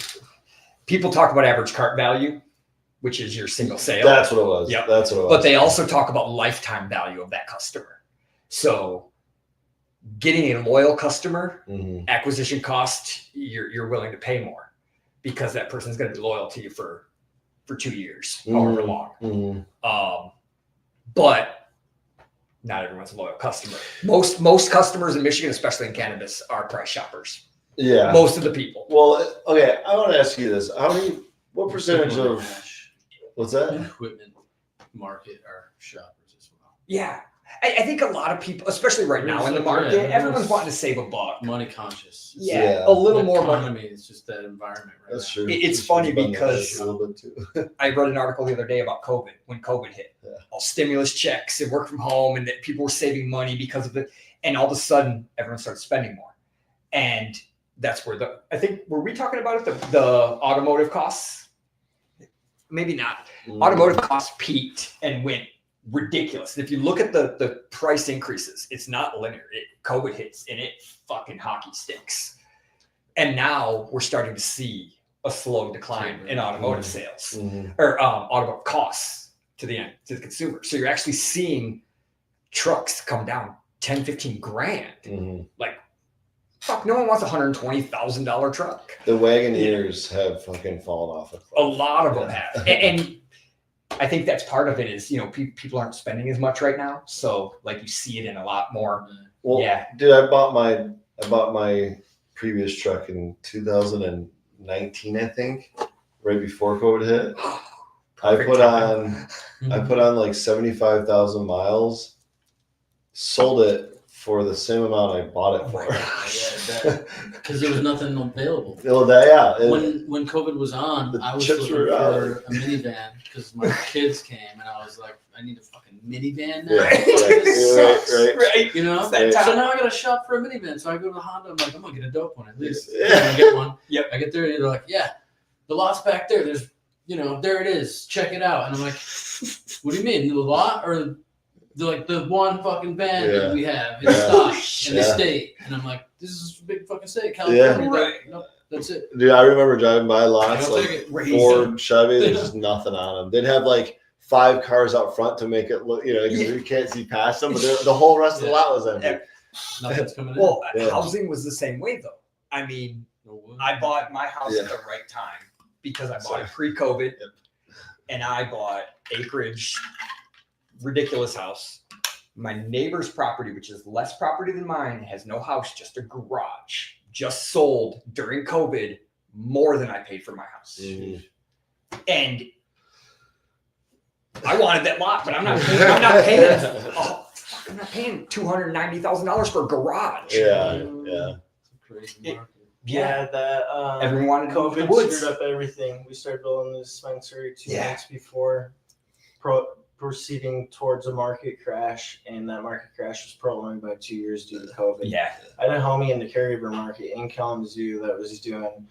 B: people talk about average cart value, which is your single sale.
A: That's what it was.
B: Yep.
A: That's what it was.
B: But they also talk about lifetime value of that customer. So getting a loyal customer, acquisition cost, you're willing to pay more because that person's going to be loyal to you for 2 years, however long. But not everyone's a loyal customer. Most customers in Michigan, especially in cannabis, are price shoppers.
A: Yeah.
B: Most of the people.
A: Well, okay, I want to ask you this. What percentage of, what's that?
D: Equipment market are shoppers as well.
B: Yeah. I think a lot of people, especially right now in the market, everyone's wanting to save a buck.
D: Money conscious.
B: Yeah, a little more
D: money.
B: money.
D: It's just that environment. Right
A: That's
D: now.
A: true.
B: It's funny because
A: a little bit too.
B: I read an article the other day about COVID, when COVID hit.
A: Yeah.
B: All stimulus checks and work from home, and that people were saving money because of it. And all of a sudden, everyone started spending more. And that's where I think, were we talking about it? The automotive costs? Maybe not. Automotive costs peaked and went ridiculous. If you look at the price increases, it's not linear. COVID hits and it fucking hockey sticks. And now we're starting to see a slow decline in automotive sales or automotive costs to the consumer. So you're actually seeing trucks come down 10, 15 grand. Like, fuck, no one wants a $120,000 truck.
A: The Wagoneers have fucking fallen off.
B: A lot of them have. And I think that's part of it is, people aren't spending as much right now. So like you see it in a lot more.
A: Well, yeah. Dude, I bought my previous truck in 2019, I think, right before COVID hit. I put on like 75,000 miles, sold it for the same amount I bought it for.
D: Because there was nothing available.
A: When
D: COVID was on, I was looking for a minivan because my kids came and I was like, I need a fucking minivan now. Right. You know?
B: Right.
D: So now I got to shop for a minivan. So I go to the Honda. I'm like, I'm going to get a dope one at least. I get one. Yep. I get there and they're like, yeah, the lot's back there. There's, there it is. Check it out. And I'm like, what do you mean? The lot or the one fucking van that we have in stock in the state? And I'm like, this is a big fucking state, California.
B: Right.
D: Nope, that's it.
A: Dude, I remember driving by lots like Ford, Chevy. There's just nothing on them. They'd have like 5 cars out front to make it look, because you can't see past them, but the whole rest of the lot was empty.
D: Nothing's coming in.
B: Well, housing was the same way though. I mean, I bought my house at the right time because I bought it pre-COVID, and I bought acreage, ridiculous house. My neighbor's property, which is less property than mine, has no house, just a garage. Just sold during COVID more than I paid for my house. And I wanted that lot, but I'm not paying $290,000 for a garage.
E: Crazy market.
B: Everyone wanted
E: COVID screwed up everything. We started building the dispensary 2 months before proceeding towards a market crash, and that market crash was prolonged by 2 years due to COVID.
B: Yeah.
E: I had a homie in the caregiver market in Kalamazoo that was doing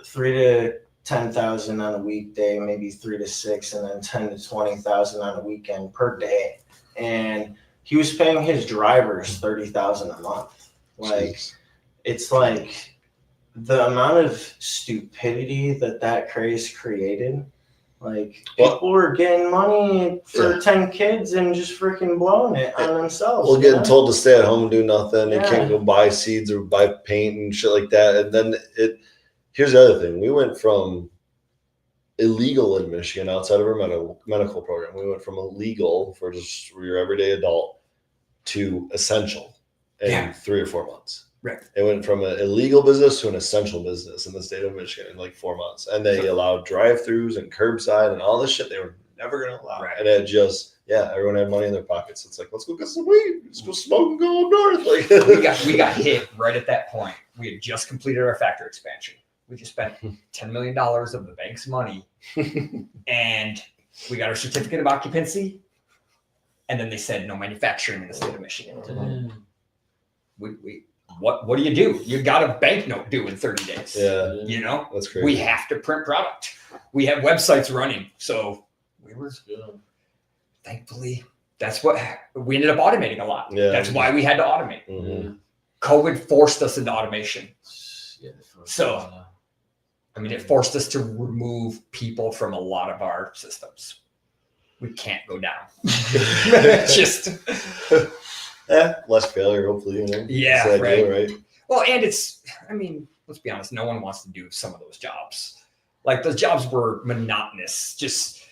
E: 3 to 10,000 on a weekday, maybe 3 to 6, and then 10 to 20,000 on a weekend per day. And he was paying his drivers 30,000 a month. Like, it's like the amount of stupidity that craze created. Like, people were getting money for 10 kids and just freaking blowing it on themselves.
A: Well, getting told to stay at home and do nothing. They can't go buy seeds or buy paint and shit like that. And then here's the other thing. We went from illegal in Michigan outside of our medical program. We went from illegal for just your everyday adult to essential in 3 or 4 months.
B: Right.
A: It went from an illegal business to an essential business in the state of Michigan in like 4 months. And they allowed drive-throughs and curbside and all this shit they were never going to allow.
B: Right.
A: And it just, everyone had money in their pockets. It's like, let's go get some weed. Let's go smoke and go up north. Like,
B: we got hit right at that point. We had just completed our factory expansion. We just spent $10 million of the bank's money, and we got our certificate of occupancy. And then they said no manufacturing in the state of Michigan. What do you do? You got a banknote due in 30 days.
A: Yeah. That's crazy.
B: We have to print product. We have websites running. So we were thankfully, that's what we ended up automating a lot.
A: Yeah.
B: That's why we had to automate.
A: Mm-hmm.
B: COVID forced us into automation.
D: So
B: I mean, it forced us to remove people from a lot of our systems. We can't go down. Just
A: less failure, hopefully.
B: Yeah,
A: right.
B: Well, and let's be honest, no one wants to do some of those jobs. Like, those jobs were monotonous. Just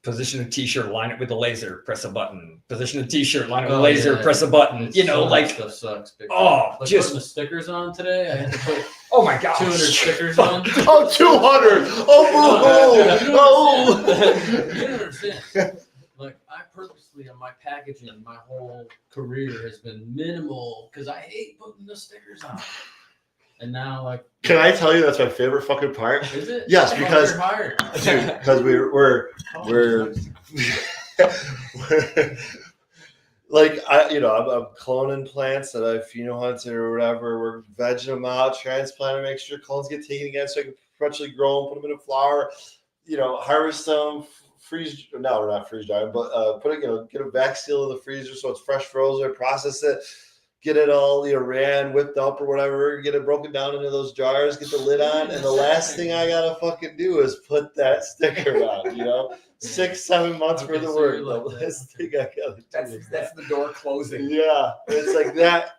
B: position a t-shirt, line it with a laser, press a button. Position a t-shirt, line it with a laser, press a button. That
D: stuff sucks.
B: Like
D: just putting the stickers on today. I had to put
B: oh my gosh,
D: 200 stickers on.
A: 200!
D: You don't understand. Like, I purposely, on my packaging, my whole career has been minimal because I hate putting the stickers on. And now, like,
A: can I tell you that's my favorate fucking part?
D: Is it?
A: Yes, because we're like, I'm cloning plants that I've hunted or whatever. We're vegging them out, transplanting, make sure clones get taken again so I can perpetually grow them, put them in a flower. harvest them, freeze. No, we're not freeze drying, but put it, get a back seal in the freezer so it's fresh frozen. Process it, get it all whipped up or whatever. Get it broken down into those jars. Get the lid on, and the last thing I gotta fucking do is put that sticker on. 6-7 months worth of work. The last thing I gotta do.
B: That's the door closing.
A: Yeah, it's like that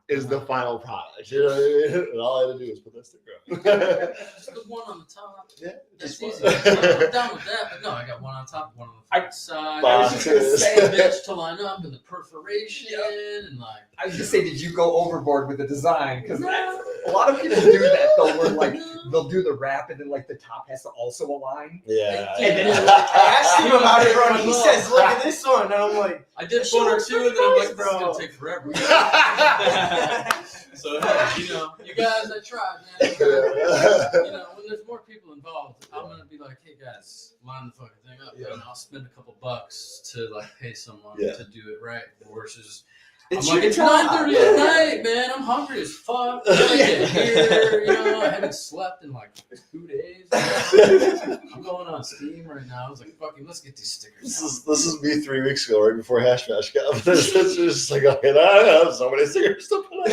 A: is the final product. You know what I mean? And all I had to do was put that sticker on.
D: Just the one on the top.
A: Yeah,
D: that's
A: just
D: easy. I'm down with that, but no, I got one on top, one on the front side. I was just gonna say, bitch, to line up and the perforation and like.
B: I was just say, did you go overboard with the design? Because a lot of people do that though, where like they'll do the wrap and then like the top has to also align.
A: Yeah.
B: And then
E: I asked him about it, bro. And he says, "Look at this one," and I'm like,
D: I did one or two, and then I'm like, "Bro, it's gonna take forever." So hey, you guys, I tried, man. When there's more people involved, I'm gonna be like, "Hey guys, line the fucking thing up," and I'll spend a couple bucks to like pay someone to do it right versus. It's 9:30 at night, man. I'm hungry as fuck. I get here, I haven't slept in like 2 days. I'm going on Steam right now. I was like, fucking, let's get these stickers.
A: This is me 3 weeks ago, right before Hash Bash got. It's just like, okay, I have so many stickers to put on.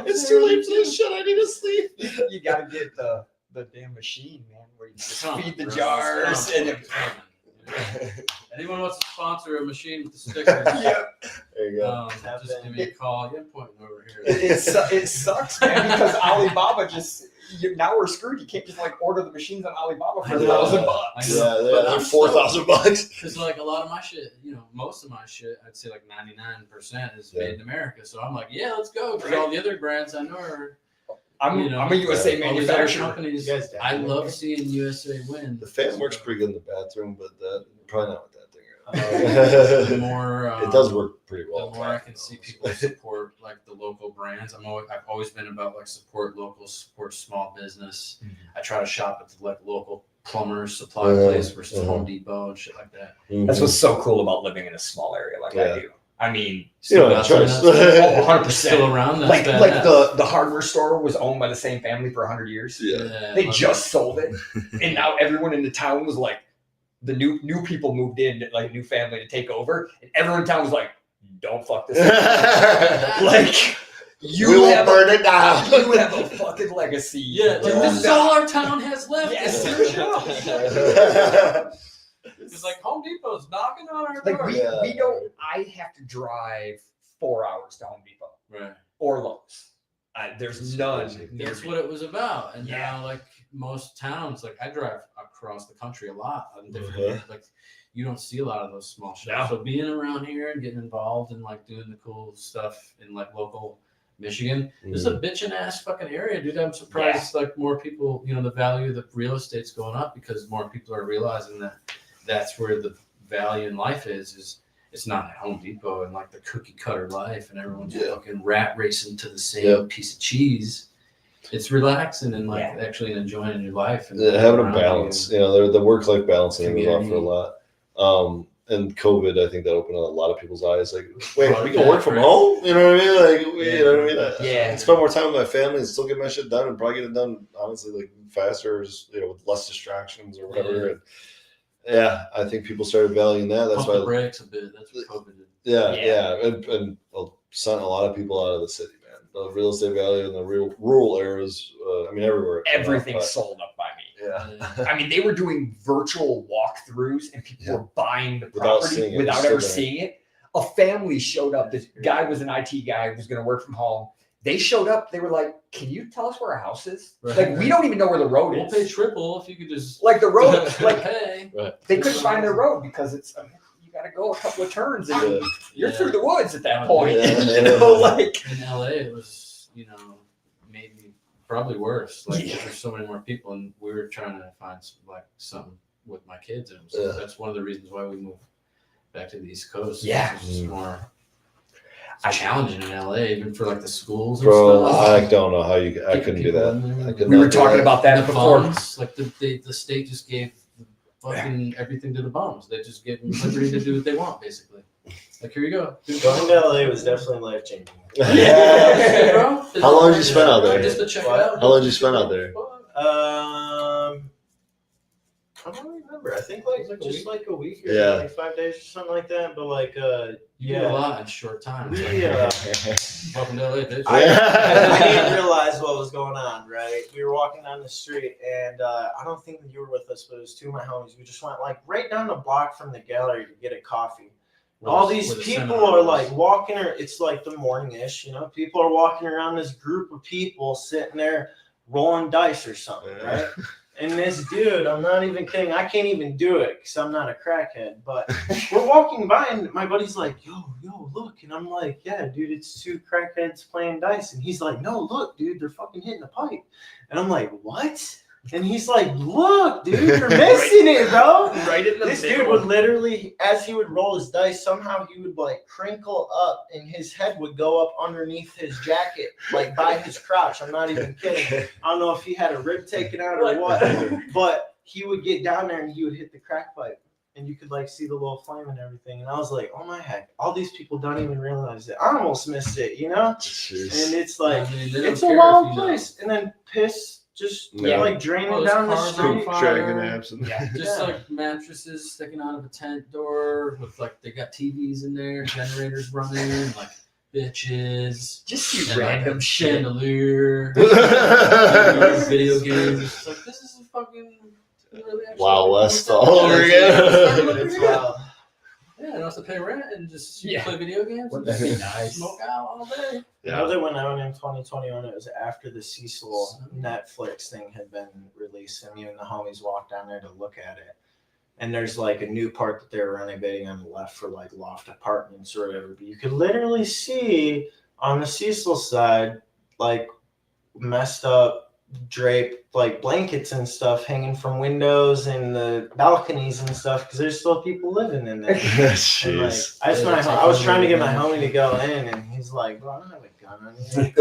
A: It's too late for this shit. I need to sleep.
B: You gotta get the damn machine, man, where you just feed the jars and.
D: Anyone wants to sponsor a machine with the stickers?
A: There you go.
D: Just give me a call. You're pointing over here.
B: It sucks, man, because Alibaba now we're screwed. You can't just like order the machines on Alibaba for $1,000.
A: Yeah, they're $4,000.
D: Because like a lot of my shit, most of my shit, I'd say like 99% is made in America. So I'm like, yeah, let's go. Because all the other brands I know are. I'm a USA manufacturer. Companies, I love seeing USA win.
A: The fan works pretty good in the bathroom, but probably not with that thing.
D: The more
A: it does work pretty well.
D: The more I can see people support like the local brands. I've always been about like support local, support small business. Mm-hmm. I try to shop at the local plumbers, supply place versus Home Depot and shit like that.
B: Mm-hmm. That's what's so cool about living in a small area like I do. I mean,
A: still 100%
D: still around.
B: Like the hardware store was owned by the same family for 100 years.
A: Yeah,
B: they just sold it, and now everyone in the town was like, the new people moved in, like a new family to take over, and everyone in town was like, "Don't fuck this up." Like you will burn it down. You have a fucking legacy.
D: Yeah, this is all our town has left.
B: Yes.
D: It's like Home Depot's knocking on our door.
B: We don't. I have to drive 4 hours to Home Depot,
D: right?
B: Or Lowe's. There's none.
D: That's what it was about. And now, like most towns, like I drive across the country a lot on different like you don't see a lot of those small shops. So being around here and getting involved and like doing the cool stuff in like local Michigan, this is a bitchin' ass fucking area, dude. I'm surprised like more people, the value of the real estate's going up because more people are realizing that that's where the value in life is it's not at Home Depot and like the cookie cutter life and everyone's fucking rat racing to the same piece of cheese. It's relaxing and like actually enjoying your life and
A: having a balance. The work-life balance thing was off for a lot. And COVID, I think that opened a lot of people's eyes. Like, wait, we can work from home? You know what I mean? Like, you know what I mean? I spend more time with my family and still get my shit done and probably get it done, honestly, like faster, with less distractions or whatever. And, I think people started valuing that. That's why
D: the brakes a bit. That's what COVID did.
A: And sent a lot of people out of the city, man. The real estate value in the rural areas. Everywhere.
B: Everything's sold up by me. They were doing virtual walkthroughs and people were buying the property without ever seeing it. A family showed up. This guy was an IT guy who was going to work from home. They showed up. They were like, "Can you tell us where our house is? Like, we don't even know where the road is.
D: We'll pay triple if you could just
B: like the road. Like,
D: hey,
B: they couldn't find their road because it's you got to go a couple of turns and you're through the woods at that point. Like
D: in LA, it was maybe probably worse. Like there's so many more people, and we were trying to find something with my kids, and that's one of the reasons why we moved back to the East Coast. It's more challenging in LA, even for like the schools.
A: Bro,
D: and stuff.
A: I don't know how I couldn't do that.
B: We were talking about that before.
D: Funds, like the state just gave fucking everything to the bums. They just gave them liberty to do what they want, basically. Like, here you go.
E: Going to LA was definitely life changing.
D: Bro.
A: How long did you spend out there?
D: Just to check it out.
A: How long did you spend out there?
E: remember. I think like just like a week or
A: Yeah.
E: like 5 days or something like that. But like
D: You did a lot in a short time.
E: We
D: Welcome to LA, bitch.
E: I didn't realize what was going on, right? We were walking down the street, and I don't think you were with us, but it was two of my homies. We just went like right down the block from the gallery to get a coffee. All these people are like walking, or it's like the morning-ish, you know. People are walking around this group of people sitting there rolling dice or something, right? And this dude, I'm not even kidding. I can't even do it because I'm not a crackhead. But we're walking by, and my buddy's like, yo, look. And I'm like, yeah, dude, it's two crackheads playing dice. And he's like, no, look, dude, they're fucking hitting a pipe. And I'm like, what? And he's like, look, dude, you're missing it, bro.
B: Right in the
E: This
B: middle.
E: dude would literally, as he would roll his dice, somehow he would like crinkle up and his head would go up underneath his jacket, like by his crotch. I'm not even kidding. I don't know if he had a rib taken out or what, but he would get down there and he would hit the crack pipe. And you could like see the little flame and everything. And I was like, oh my heck, all these people don't even realize it. I almost missed it, you know?
A: Jeez.
E: And it's like,
D: I mean,
E: it's a wild place. And then piss just like draining down the street.
A: Dragon apps and
D: Just like mattresses sticking out of a tent door with like they got TVs in there, generators running, like bitches,
B: Just
D: and,
B: random
D: like,
B: shit.
D: chandelier, video games. It's like this is a fucking really actually
A: Wild
D: like,
A: West all over again.
E: It's wild.
D: Yeah, I don't have to pay rent and just
B: Yeah.
D: play video games and
B: Wouldn't that be
D: just
B: nice?
D: smoke out all day.
E: Another one I went in 2021, it was after the Cecil Netflix thing had been released, and me and the homies walked down there to look at it. And there's like a new part that they're renovating on the left for like loft apartments or whatever. But you could literally see on the Cecil side, like messed up draped like blankets and stuff hanging from windows and the balconies and stuff because there's still people living in there. And, like,
A: Jeez.
E: I was trying to get my homie to go in, and he's like, "Bro, I don't have a gun on you."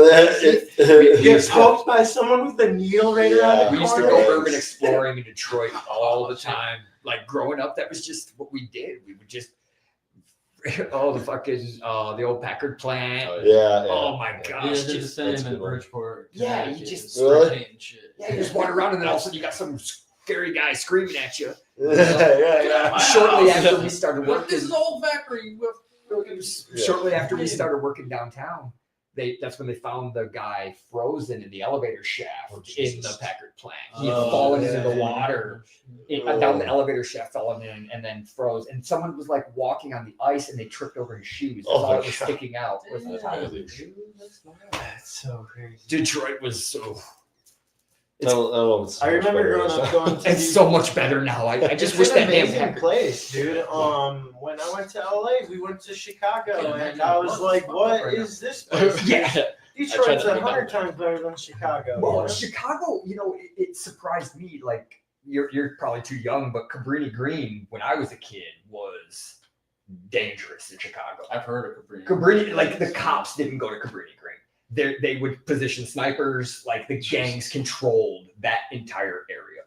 B: We
E: Get poked by someone with a needle right around the
B: We used to
E: corner.
B: go urban exploring in Detroit all the time. Like growing up, that was just what we did. We would just the old Packard plant. Oh my gosh.
D: Yeah, they're the
B: just,
D: same in Bridgeport.
B: Yeah, you
D: Connecticut.
B: just-
D: Spray paint and shit.
B: yeah, you just wander around and then all of a sudden you got some scary guy screaming at you.
A: Yeah.
B: Shortly after we started
D: Look,
B: working,
D: this is old factory.
B: shortly after we started working downtown, that's when they found the guy frozen in the elevator shaft in the Packard plant. He had fallen into the water down the elevator shaft, fallen in, and then froze. And someone was like walking on the ice, and they tripped over his shoes. That's all that was sticking out. Was the tire.
E: That's so crazy.
B: Detroit was so.
E: I remember growing up going to
B: It's so much better now. I just wish
E: it's an
B: that damn
E: amazing
B: Packard.
E: place, dude. When I went to LA, we went to Chicago, and I was like, "What is this place?"
B: Yeah.
E: Detroit's 100 times better than Chicago.
B: Well,
E: you know?
B: Chicago, it surprised me. Like you're probably too young, but Cabrini Green, when I was a kid, was dangerous in Chicago.
D: I've heard of Cabrini.
B: Cabrini, like the cops didn't go to Cabrini Green. They would position snipers. Like the gangs controlled that entire area.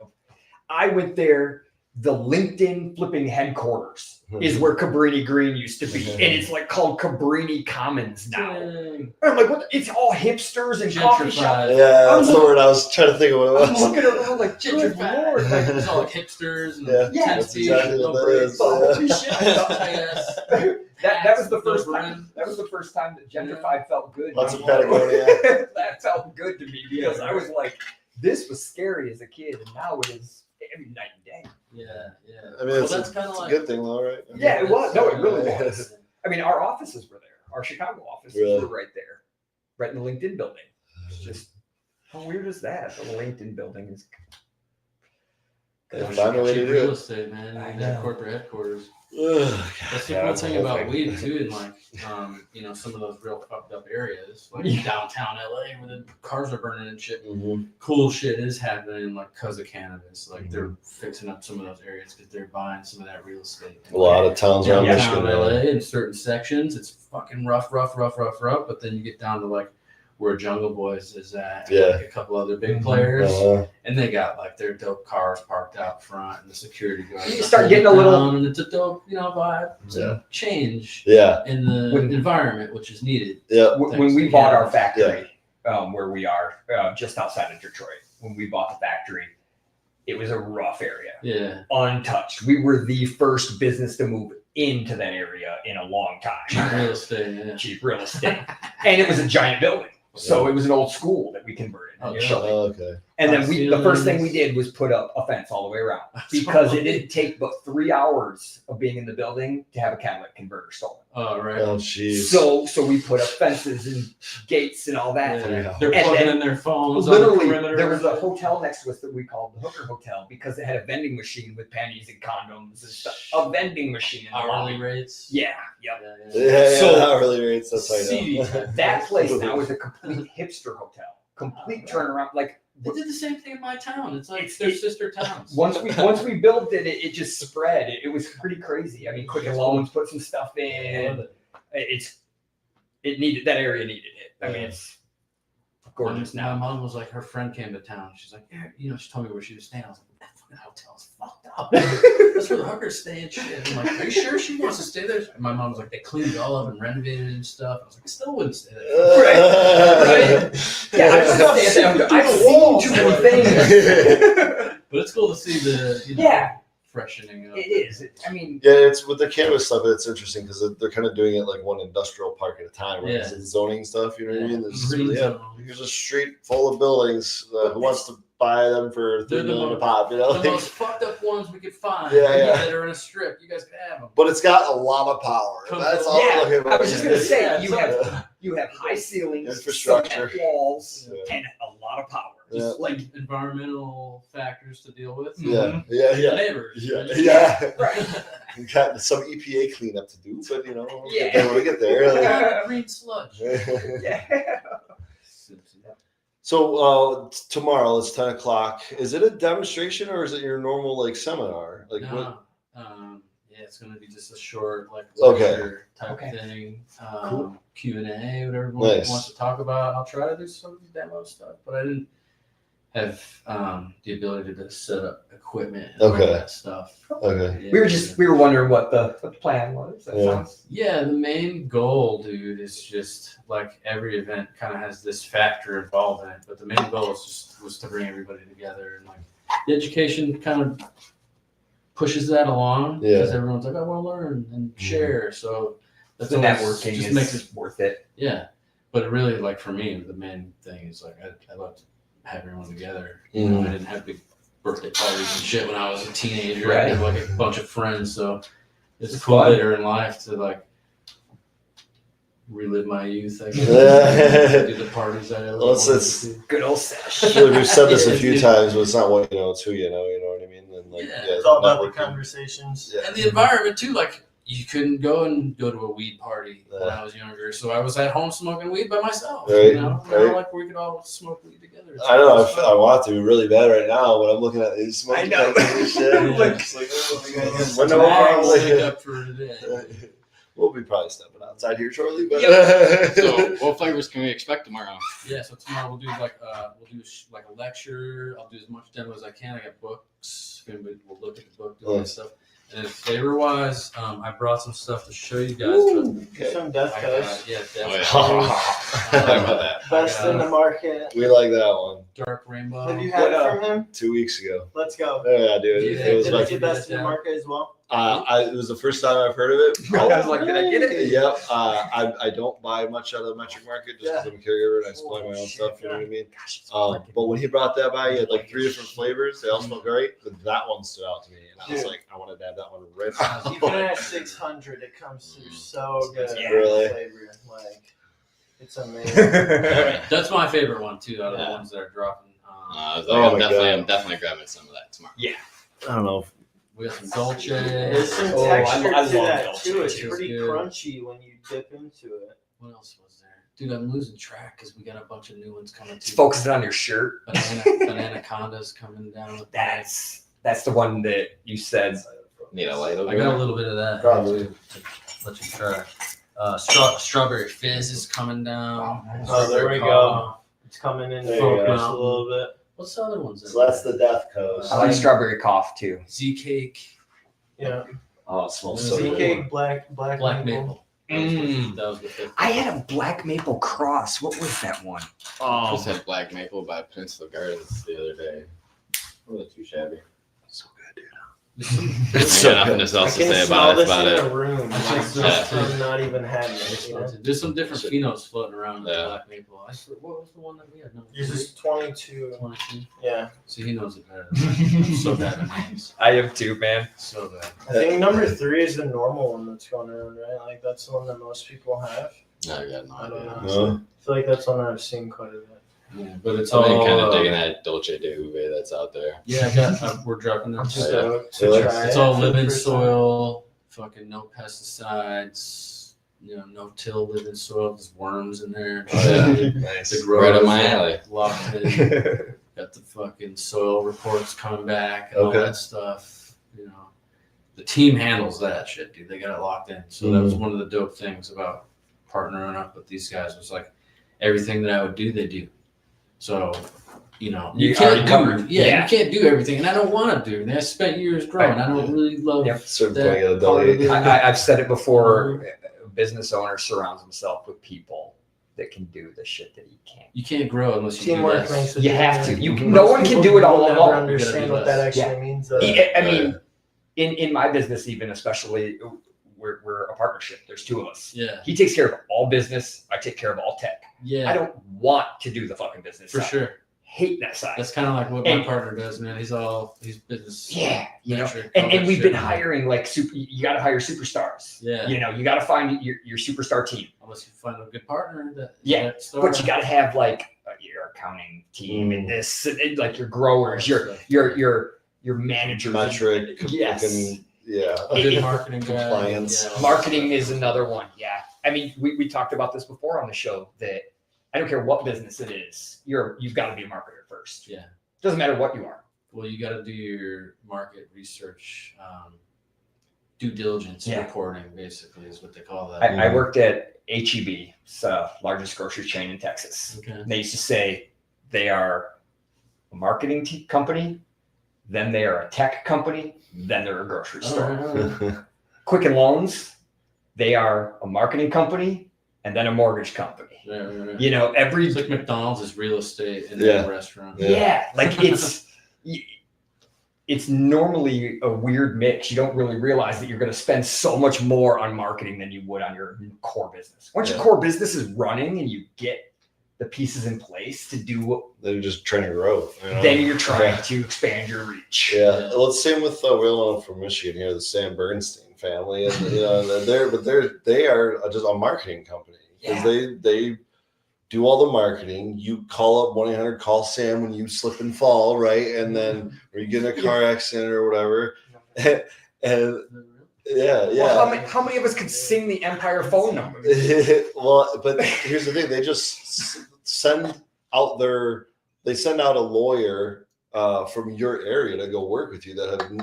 B: I went there. The LinkedIn flipping headquarters is where Cabrini Green used to be, and it's like called Cabrini Commons now. And I'm like, what? It's all hipsters and coffee shops.
D: Gentrified.
A: Yeah, that's the word I was trying to think of what it
B: I'm
A: was.
B: looking around like, good
D: Gentrified.
B: lord.
D: Like, it's all like hipsters and
A: Yeah,
D: tent
A: that's
D: feet,
A: exactly
D: no
A: what that
D: braids.
A: is.
B: Holy shit, I thought-
D: Tight-ass
B: that was the
D: hats,
B: first
D: no
B: time.
D: brim.
B: That was the first time that gentrified felt good.
A: Lots of
B: I'm like,
A: Patagonia.
B: That felt good to me because I was like, this was scary as a kid, and now it is every night and day.
D: Yeah.
A: I mean,
D: Well,
A: it's
D: that's
A: a,
D: kind of
A: it's a
D: like
A: good thing, though, right?
B: Yeah, it was. No, it really
A: Yeah.
B: was. I mean, our offices were there. Our Chicago offices
A: Really?
B: were right there, right in the LinkedIn building. It's just how weird is that? The LinkedIn building is.
A: They find a way to
D: cheap
A: do
D: real
A: it.
D: estate, man.
B: I
D: That
B: know.
D: corporate headquarters.
A: Ugh,
D: That's the
A: yeah,
D: cool
A: that's a
D: thing
A: whole
D: about
A: thing.
D: weed too, in like, some of those real fucked up areas, like
B: Yeah.
D: downtown LA, where the cars are burning and shit.
A: Mhm.
D: Cool shit is happening, like because of cannabis. Like they're
A: Mm-hmm.
D: fixing up some of those areas because they're buying some of that real estate.
A: A lot of towns around
D: Downtown
A: Michigan.
D: LA
A: man.
D: in certain sections, it's fucking rough. But then you get down to like where Jungle Boys is at, and,
A: Yeah.
D: like a couple other big players,
A: Uh-huh.
D: and they got like their dope cars parked out front, and the security guards.
B: You start getting a little-
D: and it's a dope, vibe. It's
A: Yeah.
D: a change
A: Yeah,
D: in the
B: When-
D: environment, which is needed.
A: yeah.
B: When we bought our factory, where we are, just outside of Detroit, when we bought the factory, it was a rough area.
D: Yeah.
B: Untouched. We were the first business to move into that area in a long time.
D: Cheap real estate, yeah.
B: Cheap real estate. And it was a giant building. So it was an old school that we converted initially.
A: Okay.
B: And then the first thing we did was put up a fence all the way around because it didn't take but 3 hours of being in the building to have a catalytic converter stolen.
D: Oh, right.
A: Oh, jeez.
B: So we put up fences and gates and all that.
D: Yeah. They're
B: And
D: plugging
B: then
D: in their phones.
B: literally,
D: on the perimeter.
B: there was a hotel next to us that we called the Hooker Hotel because it had a vending machine with panties and condoms and stuff. A vending machine. In the
D: hourly
B: lobby.
D: rates.
B: Yeah, yep.
A: Yeah,
B: So-
A: not really rates. That's how
D: CD.
A: I know.
B: That place now is a complete hipster hotel. Complete turnaround. Like
D: They did the same thing in my town. It's like
B: It's-
D: their sister towns.
B: once we built it, it just spread. It was pretty crazy. I mean, Quicken Loans put some stuff in. It needed that area needed it. I mean, it's gorgeous
D: My
B: now.
D: mom was like, her friend came to town. She's like, yeah, she told me where she was staying. I was like, that fucking hotel is fucked up. That's where the hookers stay and shit. I'm like, are you sure she wants to stay there? And my mom was like, they cleaned it all up and renovated it and stuff. I was like, I still wouldn't stay there.
B: Right. Yeah, I just don't say that. I've seen too many things.
D: But it's cool to see the
B: Yeah.
D: freshening up.
B: It is. I mean,
A: Yeah, it's with the cannabis stuff. It's interesting because they're kind of doing it like one industrial park at a time. Right?
D: Yeah.
A: It's zoning stuff. You know what I mean? There's,
D: Green
A: yeah,
D: zones.
A: here's a street full of buildings. Who wants to buy them for
D: They're
A: $3
D: the
A: million a
D: most-
A: pop? You know,
D: The most fucked up ones we could find.
A: Yeah, yeah.
D: That are in a strip. You guys could have them.
A: but it's got a lot of power. That's all I'm looking
B: yeah.
A: for.
B: I was just gonna say
D: Yeah,
B: you have high ceilings,
A: Infrastructure.
B: cement walls,
A: Yeah.
B: and a lot of power.
A: Yeah.
D: Like environmental factors to deal with.
A: Yeah, yeah,
D: The
A: yeah.
D: neighbors.
A: Yeah,
D: right?
A: yeah.
B: Right.
A: We got some EPA cleanup to do, but you know, we'll
B: Yeah.
A: get there when we get there.
D: Green sludge.
B: Yeah.
A: So tomorrow it's 10 o'clock. Is it a demonstration or is it your normal like seminar? Like what?
D: No. Yeah, it's gonna be just a short like
A: Okay.
D: lecture type
B: Okay.
D: thing.
A: Cool.
D: Q&A, whatever everyone
A: Nice.
D: wants to talk about. I'll try to do some demo stuff, but I didn't have the ability to set up equipment and all
A: Okay.
D: that stuff.
A: Okay.
D: Yeah.
B: We were wondering what the plan was. That
A: Yeah.
B: sounds
D: Yeah, the main goal, dude, is just like every event kind of has this factor involved in it, but the main goal was to bring everybody together and like the education kind of pushes that along because everyone's like, I want to learn and share. So that's
B: the
D: always
B: networking
D: just
B: is
D: makes it
B: worth it.
D: yeah. But really, like for me, the main thing is like I love to have everyone together. You know, I didn't have big birthday parties and shit when I was a teenager. I had like a bunch of friends, so it's cool
B: fun.
D: later in life to like relive my youth. I guess do the parties I ever
A: Well,
D: wanted
A: it's-
D: to.
B: Good old
A: I
B: sesh.
A: feel like we've said this a few times, but it's not what you know, it's who you know. You know what I mean? And like,
D: Yeah.
E: It's all about the
A: networking.
E: conversations.
A: Yeah.
D: And the environment too, like you couldn't go to a weed party when I was younger, so I was at home smoking weed by myself.
A: Right,
D: You know,
A: right.
D: now, like we could all smoke weed together.
A: I know. I want to really bad right now when I'm looking at these smoking
B: I know.
A: packs and shit.
D: Yeah.
A: Like, it's like, oh my God,
E: It's
A: when no
D: Tomorrow,
A: one-
D: we'll wake up for today.
A: We'll be probably stepping outside here shortly, but
C: So, what flavors can we expect tomorrow?
D: Yeah, so tomorrow we'll do like a lecture. I'll do as much demo as I can. I got books. If anybody will look at the book, do all that stuff. And then flavor wise, I brought some stuff to show you guys.
A: okay.
E: Some Death
D: I
E: Coast.
D: got, yeah,
C: Oh, yeah.
D: Death
C: Talk about that.
E: Best in the market.
A: we like that one.
D: Dark Rainbow.
E: Have you had it from him?
A: 2 weeks ago.
E: Let's go.
A: Yeah, dude.
D: Yeah.
A: It was
E: Did
A: like
E: I get best in the market as well?
A: it was the first time I've heard of it.
B: I was like, did I get it?
A: Yep. I don't buy much out of the metric market just because I'm a caregiver and I supply my own stuff. You know what I mean? But when he brought that by, he had like 3 different flavors. They all smell great, but that one stood out to me, and I was
E: Dude.
A: like, I wanted to have that one right now.
E: Even at 600, it comes through so good.
B: Yeah.
A: Really?
E: Flavor. Like, it's amazing.
D: That's my favorite one too, out of the
C: Yeah.
D: ones that are dropping.
C: I'm
A: my
C: definitely grabbing some of that tomorrow.
A: I don't know.
D: We got some Dolce.
E: There's some
B: Oh,
E: texture
B: I
E: to
B: love
E: that
B: Dolce
E: too. It's
B: too.
E: pretty
D: Good.
E: crunchy when you dip into it.
D: What else was there? Dude, I'm losing track because we got a bunch of new ones coming
B: Just
D: too.
B: focus it on your shirt.
D: Banana Conda's coming down with that.
B: That's the one that you said.
C: Need a light over
D: I got a
C: there?
D: little bit of that.
A: Probably.
D: Too, to let you try. Strawberry Fizz is coming down.
E: Oh, there we go. It's coming in
A: There you
E: focus
D: go.
E: a little bit.
D: What's the other ones?
A: So that's the Death Coast.
B: I like strawberry cough too.
D: Z Cake,
E: Yeah.
A: Oh, it smells so
E: Z
A: good.
E: cake, black
D: Black
E: maple.
D: Maple. That was the fifth.
B: I had a black maple cross. What was that one?
C: I just had Black Maple by Peninsula Gardens the other day. Not too shabby.
A: So good, dude.
C: I got nothing else
E: I
C: to
E: can
C: say
E: smell
C: about it.
E: this
C: About
E: in
C: it.
E: a room.
C: Yeah.
E: I'm not even having it. You know?
D: There's some different phenols floating around in the
C: Yeah.
D: Black Maple. What was the one that we had? No,
E: This is 22.
D: 22.
E: Yeah.
D: See, he knows it better than me. I'm so bad at names.
B: I am too, man.
D: So bad.
E: I think number 3 is the normal one that's going around, right? Like that's the one that most people have.
C: No, I got no
E: I don't
C: idea.
E: know.
A: No.
E: I feel like that's one that I've seen quite a bit.
D: Yeah, but it's
C: I'm
D: all
C: kind of digging that Dolce de Juve that's out there.
D: Yeah, I got. We're dropping
E: I'm
D: them.
E: stoked
A: Yeah.
E: to try
D: It's
E: it
D: all
E: for the
D: living
E: first time.
D: soil. Fucking no pesticides. No till living soil. There's worms in there.
C: Oh, yeah.
A: Nice.
D: The
C: Right
D: growers
C: up my alley.
D: locked in. Got the fucking soil reports coming back and all
A: Okay.
D: that stuff. The team handles that shit, dude. They got it locked in. So that was one of the dope things about partnering up with these guys. Was like everything that I would do, they do. So, you
B: You
D: can't
B: already covered.
D: do,
B: Yeah.
D: you can't do everything, and I don't want to do. And I spent years growing. I don't really love.
B: Yep.
A: Certain
D: that
A: point, you gotta
D: part of
A: delegate.
D: it.
B: I've said it before. A business owner surrounds himself with people that can do the shit that he can't.
D: You can't grow unless you
E: Teamwork
D: do
E: makes
D: less.
E: a
B: You have
E: difference.
B: to. You can,
E: Most
B: no one can
E: people
B: do it all
E: will never
B: alone.
E: understand what that actually means. Though.
B: I mean, in my business, even especially, we're a partnership. There's 2 of us.
D: Yeah,
B: He takes care of all business. I take care of all tech.
D: yeah,
B: I don't want to do the fucking business
D: for
B: side.
D: sure.
B: Hate that side.
D: That's kind of like what
B: And-
D: my partner does, man. He's business.
B: Yeah,
D: venture, all
B: and
D: that
B: we've
D: shit.
B: been hiring like you got to hire superstars.
D: Yeah.
B: You got to find your superstar team.
D: Unless you find a good partner that.
B: Yeah,
D: that star.
B: But you got to have like your accounting team and this, and, like your growers, your managers.
A: Metric.
B: Yes.
A: Fucking, yeah.
D: a good
B: it-
D: marketing guy.
A: compliance.
D: Yeah.
B: Marketing is another one. Yeah. I mean, we talked about this before on the show that I don't care what business it is, you've got to be a marketer first.
D: Yeah.
B: Doesn't matter what you are.
D: Well, you got to do your market research, due diligence
B: Yeah.
D: reporting, basically, is what they call that.
B: I worked at HEB, it's the largest grocery chain in Texas.
D: Okay.
B: They used to say they are a marketing company, then they are a tech company, then they're a grocery store.
D: All right.
B: Quicken Loans, they are a marketing company and then a mortgage company.
D: Right.
B: Every
D: It's like McDonald's is real estate and
A: Yeah.
D: then restaurant.
B: yeah, like it's normally a weird mix. You don't really realize that you're going to spend so much more on marketing than you would on your core business. Once your core business is running and you get the pieces in place to do what,
A: They're just trying to grow.
B: then you're trying to expand your reach.
A: Yeah. Well, it's same with Will from Michigan here, the Sam Bernstein family, and they are just a marketing company because they do all the marketing. You call up 1-800 Sam when you slip and fall, right? And then or you get in a car accident or whatever, and yeah.
B: Well, how many of us could sing the Empire phone number?
A: Well, but here's the thing: they just send out a lawyer from your area to go work with you.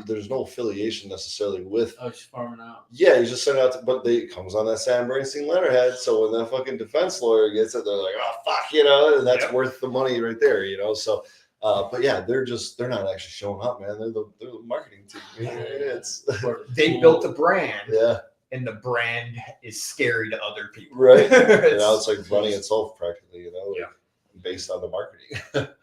A: There's no affiliation necessarily with.
D: Oh, just farming out.
A: Yeah, you just send it out, but it comes on that Sam Bernstein letterhead. So when that fucking defense lawyer gets it, they're like, "Oh fuck," and that's worth the money right there, So, but yeah, they're not actually showing up, man. They're the marketing team.
B: They built the brand,
A: Yeah,
B: and the brand is scary to other people.
A: right. It's like running itself practically,
B: Yeah.
A: based on the marketing.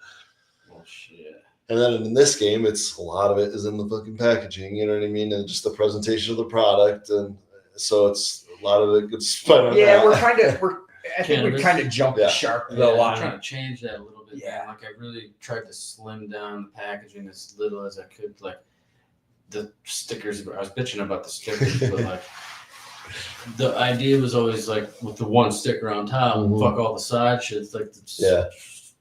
D: Oh shit.
A: And then in this game, it's a lot of it is in the fucking packaging, you know what I mean, and just the presentation of the product, and so it's a lot of it gets spent on
B: Yeah,
A: that.
B: I think we kind of jumped the shark though
D: I'm
B: on
D: trying to change that a little bit.
B: Yeah.
D: Man. Like I really tried to slim down the packaging as little as I could. Like the stickers, I was bitching about the stickers, but like the idea was always like with the one sticker on top, fuck all the side shit. It's like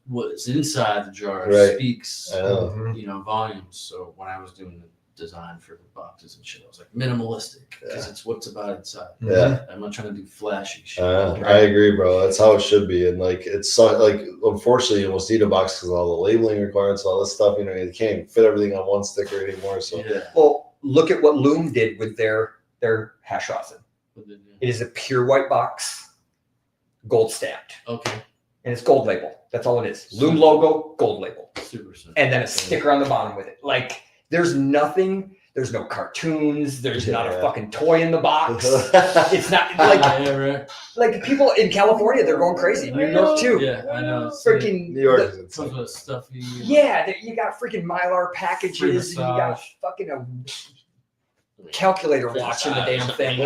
D: what's inside the jar speaks, volumes. So when I was doing the design for the boxes and shit, I was like minimalistic because it's what's about inside.
A: Yeah,
D: I'm not trying to do flashy shit.
A: I agree, bro. That's how it should be. And like it's like unfortunately, you almost need a box because of all the labeling requirements, all this stuff. You can't even fit everything on one sticker anymore. So
B: well, look at what Loom did with their hash rosin. It is a pure white box, gold stamped.
D: Okay.
B: And it's gold label. That's all it is. Loom logo, gold label.
D: Super simple.
B: And then a sticker on the bottom with it. Like there's nothing There's no cartoons. There's not a fucking toy in the box. It's not like people in California, they're going crazy. New York too.
D: Yeah, I know.
B: Freaking
A: New York is
D: Some of the stuff
B: you got freaking Mylar packages. And you got fucking a calculator watch in the damn thing.
D: A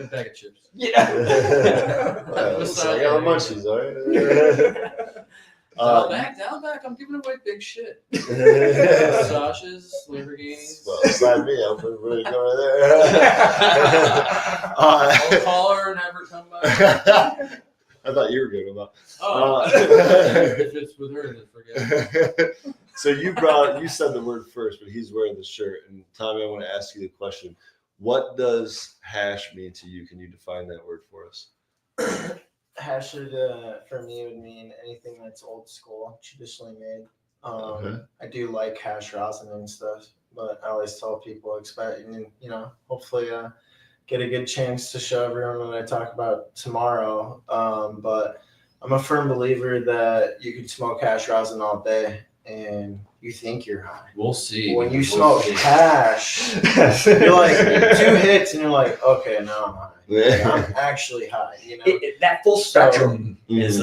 D: bag of chips.
B: Yeah.
A: I got the munchies, all right?
D: Down back, I'm giving away big shit. Sausages, Lamborghinis.
A: Well, slide me up and we're going over there.
D: I'll call her and have her come by.
A: I thought you were good about.
D: If it's with her, then forget it.
A: So you said the word first, but he's wearing the shirt. And Tommy, I want to ask you the question: what does hash mean to you? Can you define that word for us?
E: Hash for me would mean anything that's old school, traditionally made. I do like hash rosin and stuff, but I always tell people hopefully get a good chance to show everyone what I talk about tomorrow. But I'm a firm believer that you could smoke hash rosin all day and you think you're high.
D: We'll see.
E: When you smoke hash, you're like 2 hits and you're like, okay, now I'm high. I'm actually high.
B: That full spectrum is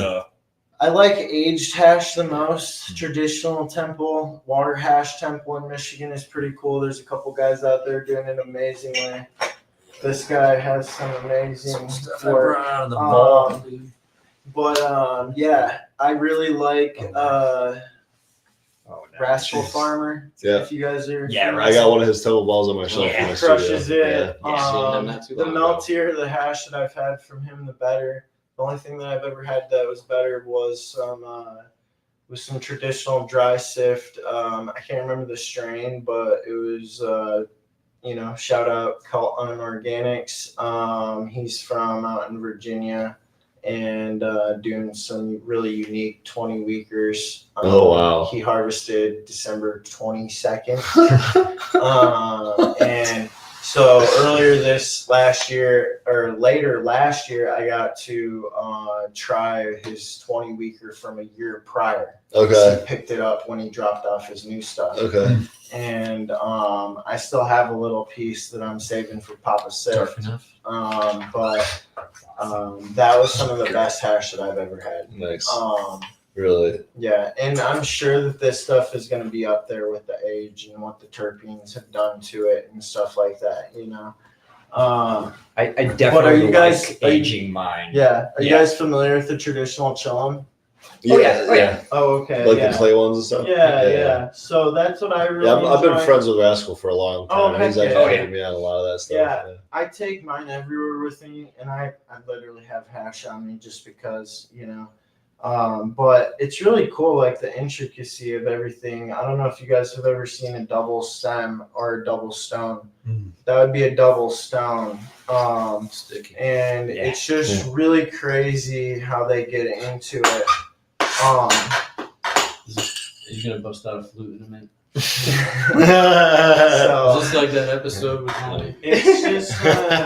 E: I like aged hash the most. Traditional Temple, water hash Temple in Michigan is pretty cool. There's a couple guys out there doing it amazingly. This guy has some amazing work. I really like Rascal Farmer.
A: Yeah.
E: If you guys are,
A: I got one of his Temple balls on my shelf.
E: He crushes it.
C: The
E: meltier the hash that I've had from him, the better. The only thing that I've ever had that was better was some traditional dry sift. I can't remember the strain, but it was shout out Cult Unorganics. He's from out in Virginia and doing some really unique 20 weekers.
A: Oh wow!
E: He harvested December 22nd, and so later last year, I got to try his 20 weeker from a year prior.
A: Okay.
E: So he picked it up when he dropped off his new stuff.
A: Okay.
E: And I still have a little piece that I'm saving for Papa Sip. But that was some of the best hash that I've ever had.
A: Nice. Really?
E: Yeah, and I'm sure that this stuff is going to be up there with the age and what the terpenes have done to it and stuff like that,
B: I definitely like aging mine.
E: Yeah. Are you guys familiar with the traditional chillum?
B: Yeah.
E: Oh, okay.
A: Like the clay ones and stuff?
E: Yeah. So that's what I really
A: I've been friends with Rascal for a long time.
E: Oh,
A: he's educated me on a lot of that stuff.
E: Yeah. I take mine everywhere with me, and I literally have hash on me just because, but it's really cool, like the intricacy of everything. I don't know if you guys have ever seen a double stem or a double stone. That would be a double stone.
D: Sticky.
E: And it's just really crazy how they get into it.
D: Are you gonna bust out a flute in a minute?
E: So,
D: just like that episode with Tony.
E: It's just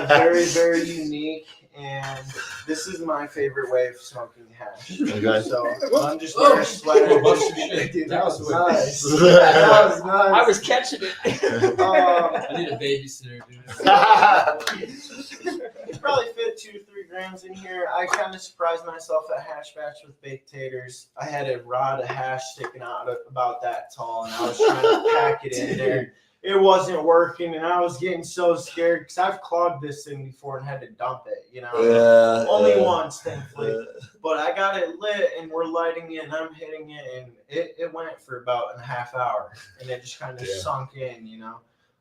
E: very, very unique. And this is my favorite way of smoking hash.
A: Okay.
E: So I'm just wearing a sweater.
D: Dude,
E: That was nice.
B: I
E: That was nice.
B: was catching it.
D: I need a babysitter, dude.
E: You probably fit 2 to 3 grams in here. I kind of surprised myself at hash batch with baked taters. I had a rod of hash sticking out about that tall, and I was trying to pack it in there. It wasn't working, and I was getting so scared because I've clogged this thing before and had to dump it, only once, thankfully. But I got it lit, and we're lighting it, and I'm hitting it, and it went for about a half hour, and it just kind of sunk in,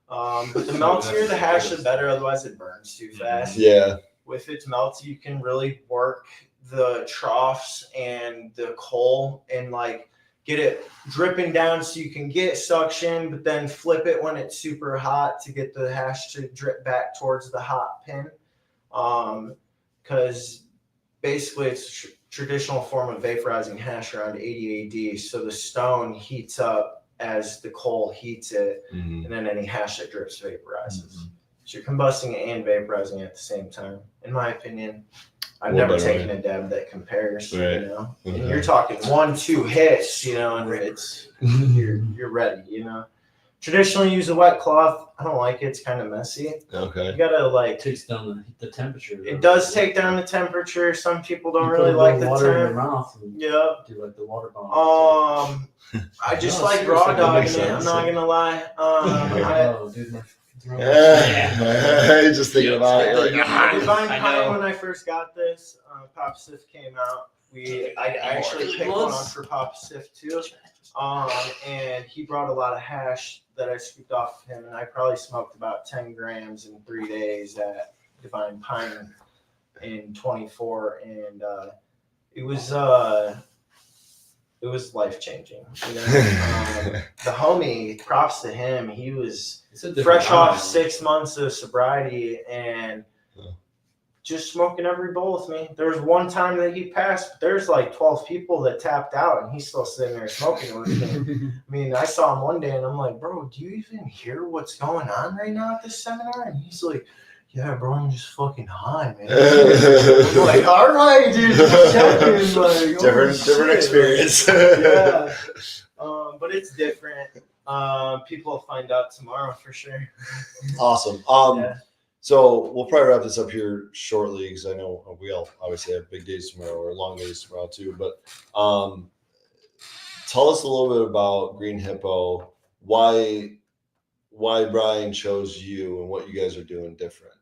E: But the meltier the hash, the better. Otherwise, it burns too fast.
A: Yeah.
E: With its melty, you can really work the troughs and the coal and get it dripping down so you can get suction, but then flip it when it's super hot to get the hash to drip back towards the hot pin. Because basically it's a traditional form of vaporizing hash around 80 AD. So the stone heats up as the coal heats it, and then any hash that drips vaporizes. So you're combusting it and vaporizing it at the same time. In my opinion, I've never taken a dab that compares, And you're talking 1-2 hits, and it's you're ready, traditionally use a wet cloth. I don't like it. It's kind of messy.
A: Okay.
E: You gotta like.
D: It takes down the temperature.
E: It does take down the temperature. Some people don't
D: You
E: really
D: put a
E: like
D: little
E: the
D: water in
E: temp.
D: your mouth. And
E: Yeah.
D: do like the water bomb.
E: I just
D: No,
E: like
D: seriously,
E: raw
D: that
E: dogging
A: makes
E: it. I'm
A: sense.
E: not gonna lie.
D: Oh, dude, my
A: Just thinking about it. You're like,
E: Divine
B: I
E: Pine,
B: know.
E: when I first got this, Pop Sif came out. I actually picked one up for Pop Sif too. And he brought a lot of hash that I scooped off of him, and I probably smoked about 10 grams in 3 days at Divine Pine in 24, and it was life changing. You know? The homie, props to him. He was fresh off 6 months of sobriety and just smoking every bowl with me. There was one time that he passed, but there's like 12 people that tapped out, and he's still sitting there smoking with me. I mean, I saw him one day, and I'm like, bro, do you even hear what's going on right now at this seminar? And he's like, yeah, bro, I'm just fucking high, man. I'm like, all right, dude, just checking. Like,
A: different experience.
E: Yeah. But it's different. People will find out tomorrow for sure.
A: Awesome.
E: Yeah.
A: So we'll probably wrap this up here shortly because I know we all obviously have big days tomorrow or long days tomorrow too. But tell us a little bit about Green Hippo. Why Brian chose you and what you guys are doing different.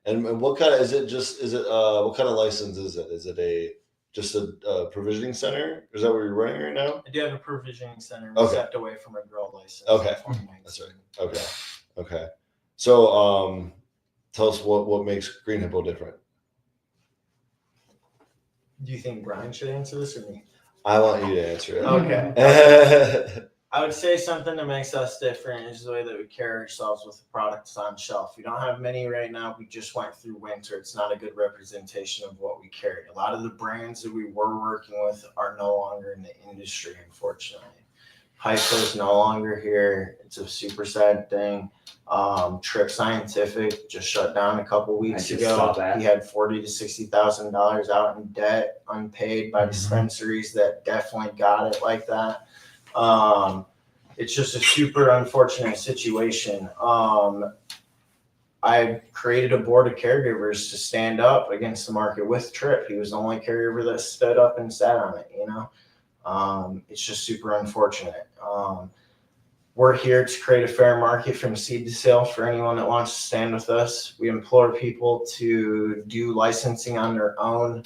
A: And what kind of what kind of license is it? Is it just a provisioning center? Is that what you're running right now?
E: I do have a provisioning center. We stepped away from a grow license.
A: Okay. That's right. Okay. So tell us what makes Green Hippo different.
E: Do you think Brian should answer this or me?
A: I want you to answer it.
E: Okay. I would say something that makes us different is the way that we carry ourselves with the products on shelf. We don't have many right now. We just went through winter. It's not a good representation of what we carry. A lot of the brands that we were working with are no longer in the industry, unfortunately. Hypo's no longer here. It's a super sad thing. Trip Scientific just shut down a couple weeks ago. He had $40,000 to $60,000 out in debt, unpaid by dispensaries that definitely got it like that. It's just a super unfortunate situation. I created a board of caregivers to stand up against the market with Trip. He was the only caregiver that stood up and sat on it, you know. It's just super unfortunate. We're here to create a fair market from seed to sale for anyone that wants to stand with us. We implore people to do licensing on their own.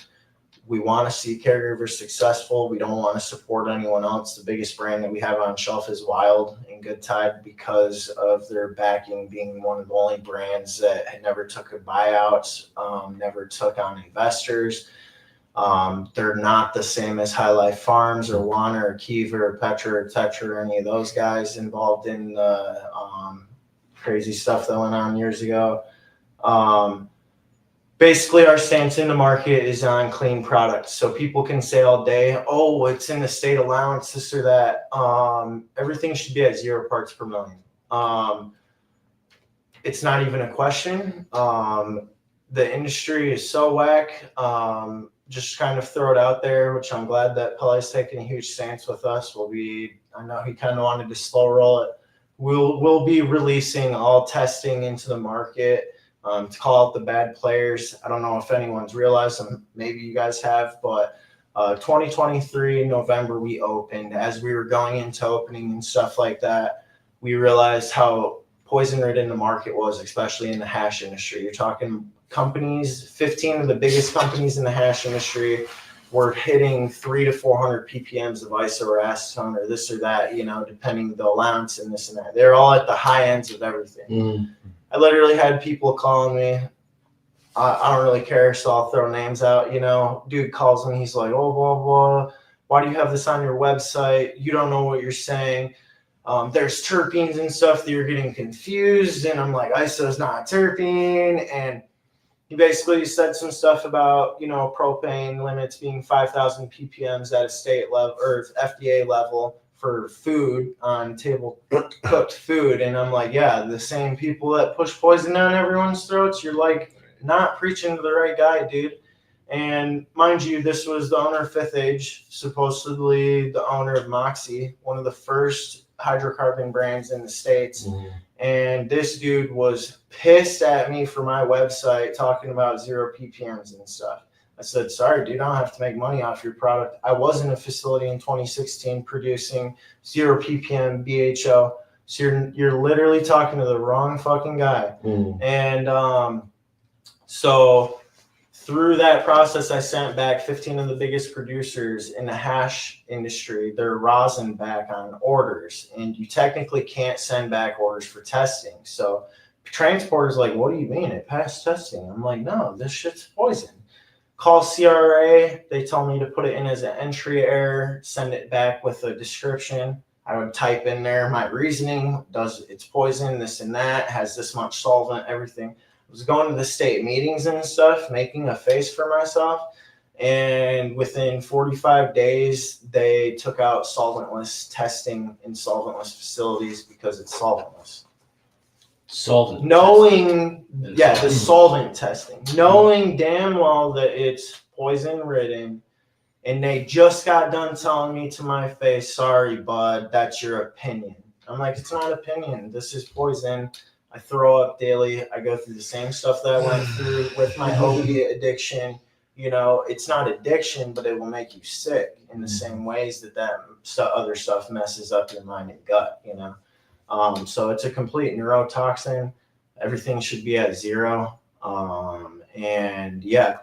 E: We want to see caregivers successful. We don't want to support anyone else. The biggest brand that we have on shelf is Wild and Good Tide because of their backing being one of the only brands that had never took a buyout, never took on investors. They're not the same as High Life Farms or Wana or Kiva or Petra or Tetra or any of those guys involved in the crazy stuff that went on years ago. Basically, our stance in the market is on clean products. So people can say all day, oh, it's in the state allowance, this or that. Everything should be at 0 parts per million. It's not even a question. The industry is so whack. Just kind of throw it out there, which I'm glad that Pelle's taking a huge stance with us. I know he kind of wanted to slow roll it. We'll be releasing all testing into the market. To call out the bad players. I don't know if anyone's realized them. Maybe you guys have, but 2023 in November, we opened. As we were going into opening and stuff like that, we realized how poison-ridden the market was, especially in the hash industry. You're talking companies, 15 of the biggest companies in the hash industry were hitting 300 to 400 ppms of iso or acetone or this or that, you know, depending the allowance and this and that. They're all at the high ends of everything. I literally had people calling me. I don't really care, so I'll throw names out. You know, dude calls me. He's like, oh, blah, blah. Why do you have this on your website? You don't know what you're saying. There's terpenes and stuff that you're getting confused. And I'm like, ISO is not terpene. And he basically said some stuff about, you know, propane limits being 5,000 ppms at a state level or FDA level for food on table cooked food. And I'm like, yeah, the same people that push poison down everyone's throats, you're like not preaching to the right guy, dude. And mind you, this was the owner of Fifth Age, supposedly the owner of Moxie, one of the first hydrocarbon brands in the States. And this dude was pissed at me for my website talking about 0 ppms and stuff. I said, sorry, dude, I don't have to make money off your product. I was in a facility in 2016 producing 0 ppm BHO. So you're literally talking to the wrong fucking guy. And so through that process, I sent back 15 of the biggest producers in the hash industry, their rosin back on orders. And you technically can't send back orders for testing. So transporter's like, what do you mean? It passed testing. I'm like, no, this shit's poison. Call CRA. They tell me to put it in as an entry error, send it back with a description. I would type in there my reasoning, it's poison, this and that, has this much solvent, everything. I was going to the state meetings and stuff, making a face for myself. And within 45 days, they took out solventless testing in solventless facilities because it's solventless.
D: Solvent.
E: Knowing, the solvent testing, knowing damn well that it's poison ridden. And they just got done telling me to my face, sorry, bud, that's your opinion. I'm like, it's not opinion. This is poison. I throw up daily. I go through the same stuff that I went through with my opiate addiction. You know, it's not addiction, but it will make you sick in the same ways that other stuff messes up your mind and gut, you know. So it's a complete neurotoxin. Everything should be at 0. And yeah.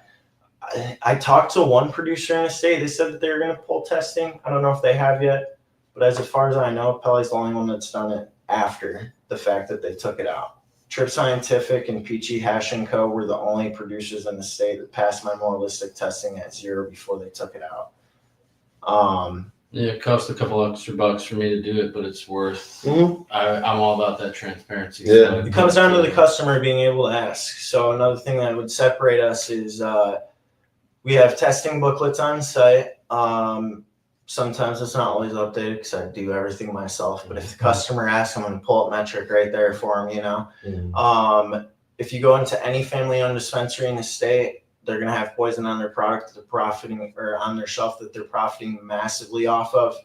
E: I talked to one producer in the state. They said that they were going to pull testing. I don't know if they have yet, but as far as I know, Pelle's the only one that's done it after the fact that they took it out. Trip Scientific and Peachy Hash & Co. were the only producers in the state that passed my moralistic testing at 0 before they took it out.
D: Yeah, it cost a couple extra bucks for me to do it, but it's worth. I'm all about that transparency.
A: Yeah,
E: it comes down to the customer being able to ask. So another thing that would separate us is we have testing booklets on site. Sometimes it's not always updated because I do everything myself. But if the customer asks, I'm going to pull up metric right there for them, you know. If you go into any family-owned dispensary in the state, they're going to have poison on their product that they're profiting, or on their shelf that they're profiting massively off of.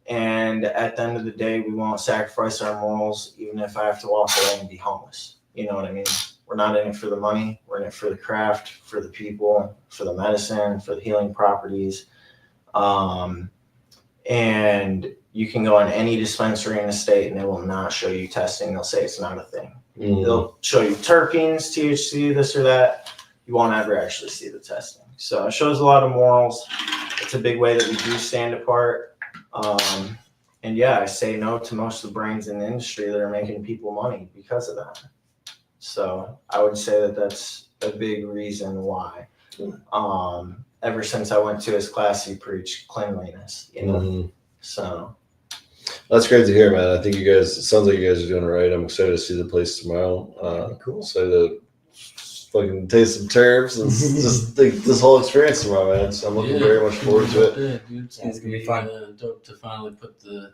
E: And at the end of the day, we won't sacrifice our morals, even if I have to walk away and be homeless. You know what I mean? We're not in it for the money. We're in it for the craft, for the people, for the medicine, for the healing properties. And you can go in any dispensary in the state and they will not show you testing. They'll say it's not a thing. They'll show you terpenes, THC, this or that. You won't ever actually see the testing. So it shows a lot of morals. It's a big way that we do stand apart. And yeah, I say no to most of the brands in the industry that are making people money because of that. So I would say that that's a big reason why. Ever since I went to his class, he preached cleanliness, you know. So
A: that's great to hear, man. I think you guys, it sounds like you guys are doing it right. I'm excited to see the place tomorrow. Cool. Excited to fucking taste some terps and just think this whole experience tomorrow, man. So I'm looking very much forward to it.
D: Yeah, dude, it's gonna be fun. Dope to finally put the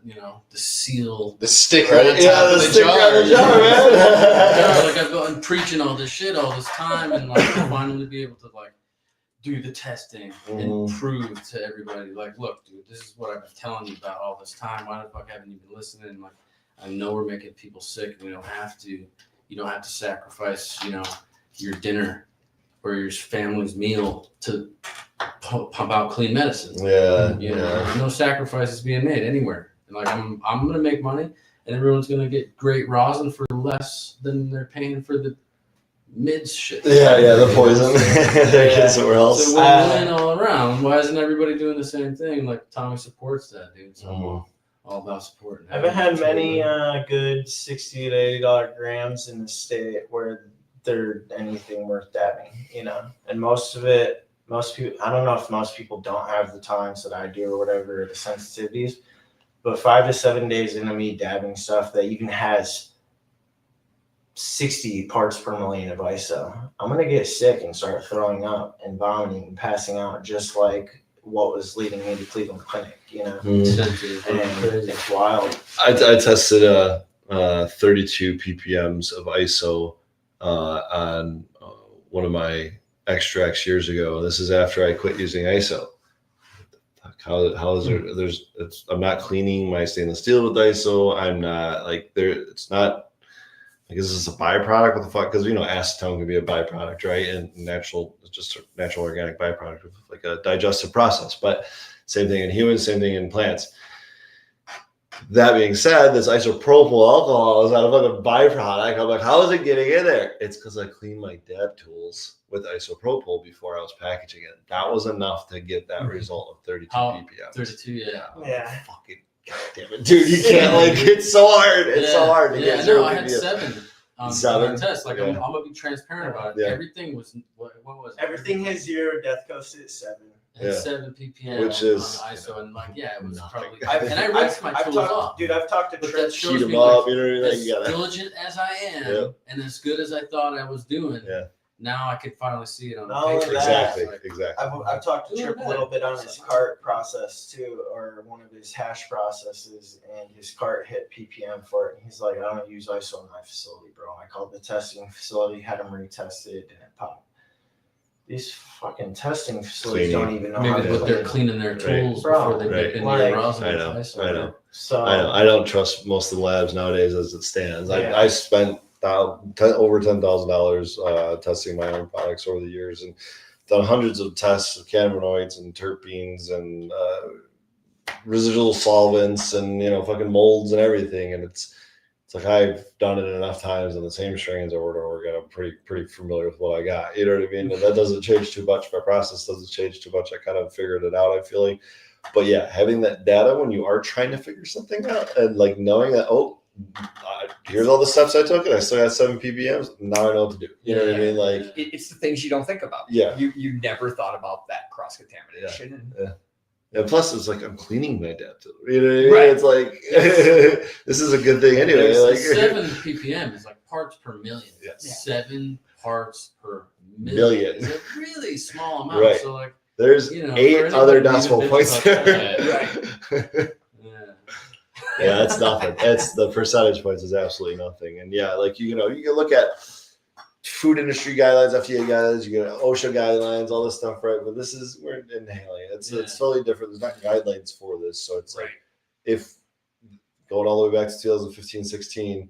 D: seal,
C: the sticker on the
A: top of the jar. On the jar, man.
D: Like I've been preaching all this shit all this time, and like to finally be able to like do the testing and prove to everybody, like, look, dude, this is what I've been telling you about all this time. Why the fuck haven't you been listening? Like, I know we're making people sick. We don't have to. You don't have to sacrifice, your dinner or your family's meal to pump out clean medicine. No sacrifices being made anywhere. And like I'm gonna make money, and everyone's gonna get great rosin for less than they're paying for the mids shit.
A: The poison. They're getting somewhere else.
D: So win all around. Why isn't everybody doing the same thing? Like Tommy supports that, dude. So all about supporting.
E: I haven't had many good $60 to $80 grams in the state where they're anything worth dabbing, and most people, I don't know if most people don't have the tolerance that I do or whatever, the sensitivities, but 5 to 7 days into me dabbing stuff that even has 60 parts per million of ISO, I'm going to get sick and start throwing up and vomiting and passing out, just like what was leading me to Cleveland Clinic, And it's wild.
A: I tested 32 ppms of ISO on one of my extracts years ago. This is after I quit using ISO. What the fuck How is there? I'm not cleaning my stainless steel with ISO. I'm not like there. It's not. Like, is this a byproduct? What the fuck? Because acetone can be a byproduct, right? And just a natural organic byproduct of like a digestive process. But same thing in humans, same thing in plants. That being said, this isopropyl alcohol is not a fucking byproduct. I'm like, how is it getting in there? It's because I cleaned my dab tools with isopropyl before I was packaging it. That was enough to get that result of 32 ppm.
D: 32,
E: Yeah.
A: Fucking goddamn it, dude! You can't it's so hard. It's so hard to get.
D: No, I had 7.
A: 7
D: tests. Like I'm gonna be transparent about it.
A: Yeah.
D: Everything was what was it?
E: Everything has 0. Death coast at 7.
D: And 7 ppm,
A: which is
D: on ISO, and like it was
A: nothing.
D: probably. And I rinsed my tools off.
E: Dude, I've talked to
D: But
E: Trent.
D: that shows
A: Heat
D: me,
A: them up,
D: like,
A: you
D: as diligent as I am, and as good as I thought I was doing.
A: Yeah.
D: Now I could finally see it on the
E: No,
D: paper.
A: Exactly.
E: I've talked to Trip a little bit on his cart process too, or one of his hash processes, and his cart hit ppm for it. And he's like, I don't use ISO in my facility, bro. I called the testing facility, had them retested, and it popped. These fucking testing facilities don't even know how
D: Maybe
E: to
D: but they're cleaning their tools
E: Bro,
D: before they dip into
E: like,
D: your rosin.
A: I
D: with
A: know.
D: ISO.
A: I know.
E: So
A: I don't trust most of the labs nowadays as it stands.
E: Yeah.
A: I spent over $10,000 testing my own products over the years, and done hundreds of tests of cannabinoids and terpenes and residual solvents and fucking molds and everything. And it's like I've done it enough times in the same strains over and over again. I'm pretty familiar with what I got. You know what I mean? And that doesn't change too much. My process doesn't change too much. I kind of figured it out, I feel like. But yeah, having that data when you are trying to figure something out, and like knowing that, here's all the steps I took, and I still got 7 ppms. Now I know what to do. You know what I mean? Like
B: it's the things you don't think about.
A: Yeah.
B: You never thought about that cross contamination.
A: Yeah. And plus, it's like I'm cleaning my dab tool. You know what I mean?
B: Right.
A: It's like this is a good thing anyway. Like
D: 7 ppm is like parts per million.
A: Yeah.
D: 7 parts per
A: Million.
D: It's a really small amount.
A: Right.
D: So like
A: there's 8 other decimal points there.
D: Right.
A: Yeah, it's nothing. It's the percentage points is absolutely nothing. And yeah, like you can look at food industry guidelines, FDA guidelines, you get OSHA guidelines, all this stuff, right? But we're inhaling. It's totally different. There's not guidelines for this. So it's like if going all the way back to 2015, 16,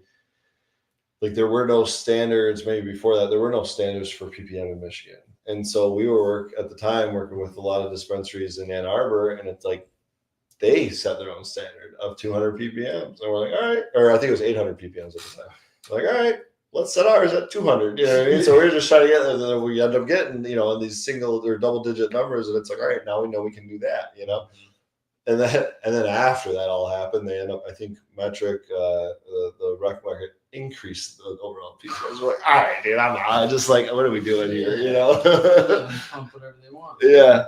A: like there were no standards, maybe before that, there were no standards for ppm in Michigan. And so we were at the time working with a lot of dispensaries in Ann Arbor, and it's like they set their own standard of 200 ppms. And we're like, all right, or I think it was 800 ppms at the time. We're like, all right, let's set ours at 200. You know what I mean? So we're just trying to get, and then we end up getting, these single or double digit numbers, and it's like, all right, now we know we can do that, And then after that all happened, they end up, I think, Metric, the rec market increased the overall ppms. We're like, all right, dude, I'm just like, what are we doing here?
D: Pump whatever they want.
A: Yeah.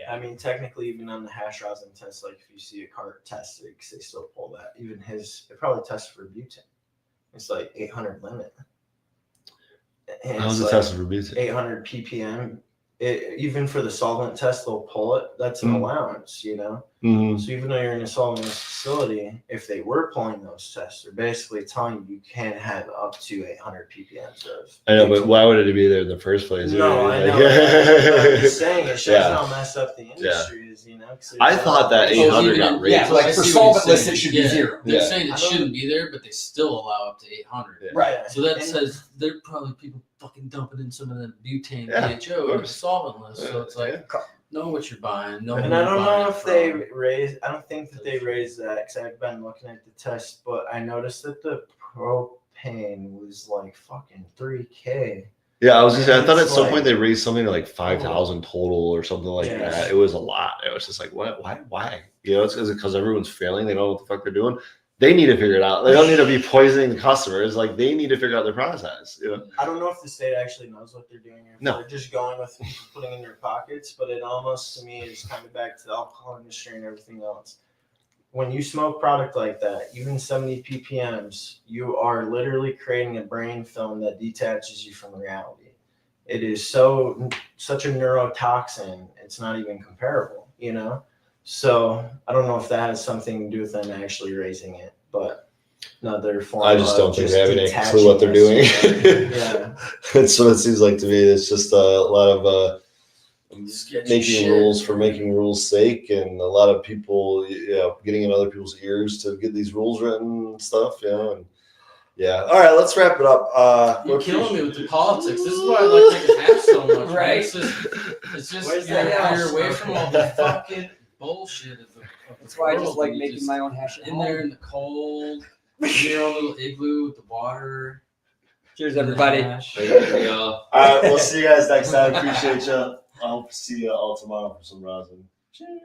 E: I mean, technically, even on the hash rosin test, like if you see a cart tested, because they still pull that. Even it probably tests for butane. It's like 800 limit. And
A: How's it tested for butane?
E: 800 ppm. Even for the solvent test, they'll pull it. That's an allowance,
A: Mm-hmm.
E: So even though you're in a solvent facility, if they were pulling those tests, they're basically telling you can have up to 800 ppm of.
A: I know, but why would it be there in the first place?
E: No, I know. I'm just saying, it shows how messed up the industry is,
A: I thought that 800 got raised.
B: Yeah, like for solvent list, it should be 0.
D: They're saying it shouldn't be there, but they still allow up to 800.
A: Yeah.
E: Right.
D: So that says there are probably people fucking dumping in some of that butane DHO or solvent list. So it's like, know what you're buying.
E: And I don't know if they raised. I don't think that they raised that because I've been looking at the test, but I noticed that the propane was like fucking $3,000.
A: Yeah, I was gonna say, I thought at
E: It's
A: some
E: like-
A: point they raised something to like 5,000 total or something like
E: Yeah.
A: that. It was a lot. It was just like, what? Why? It's because everyone's failing. They don't know what the fuck they're doing. They need to figure it out. They don't need to be poisoning the customers. Like they need to figure out their process.
E: I don't know if the state actually knows what they're doing. Or if
A: No.
E: they're just going with people putting in their pockets. But it almost to me is kind of back to the alcohol industry and everything else. When you smoke product like that, even 70 ppms, you are literally creating a brain film that detaches you from reality. It is such a neurotoxin. It's not even comparable, So I don't know if that has something to do with them actually raising it, but another form.
A: I just don't think they have any
E: detaching
A: clue what they're doing.
E: us. Yeah.
A: That's what it seems like to me. It's just a lot of making rules for making rules' sake, and a lot of people, getting in other people's ears to get these rules written and stuff, and all right, let's wrap it up.
D: You're killing me with the politics. This is why I like making hash so much,
B: right?
D: It's just
B: Where's
D: you're,
B: the
D: you're away from all the fucking bullshit.
B: That's why I just like making my own hash
D: in there in the cold, in your own little igloo with the water.
B: Cheers, everybody.
A: All right, we'll see you guys next time. Appreciate you. I hope to see you all tomorrow for some rosin. Cheers.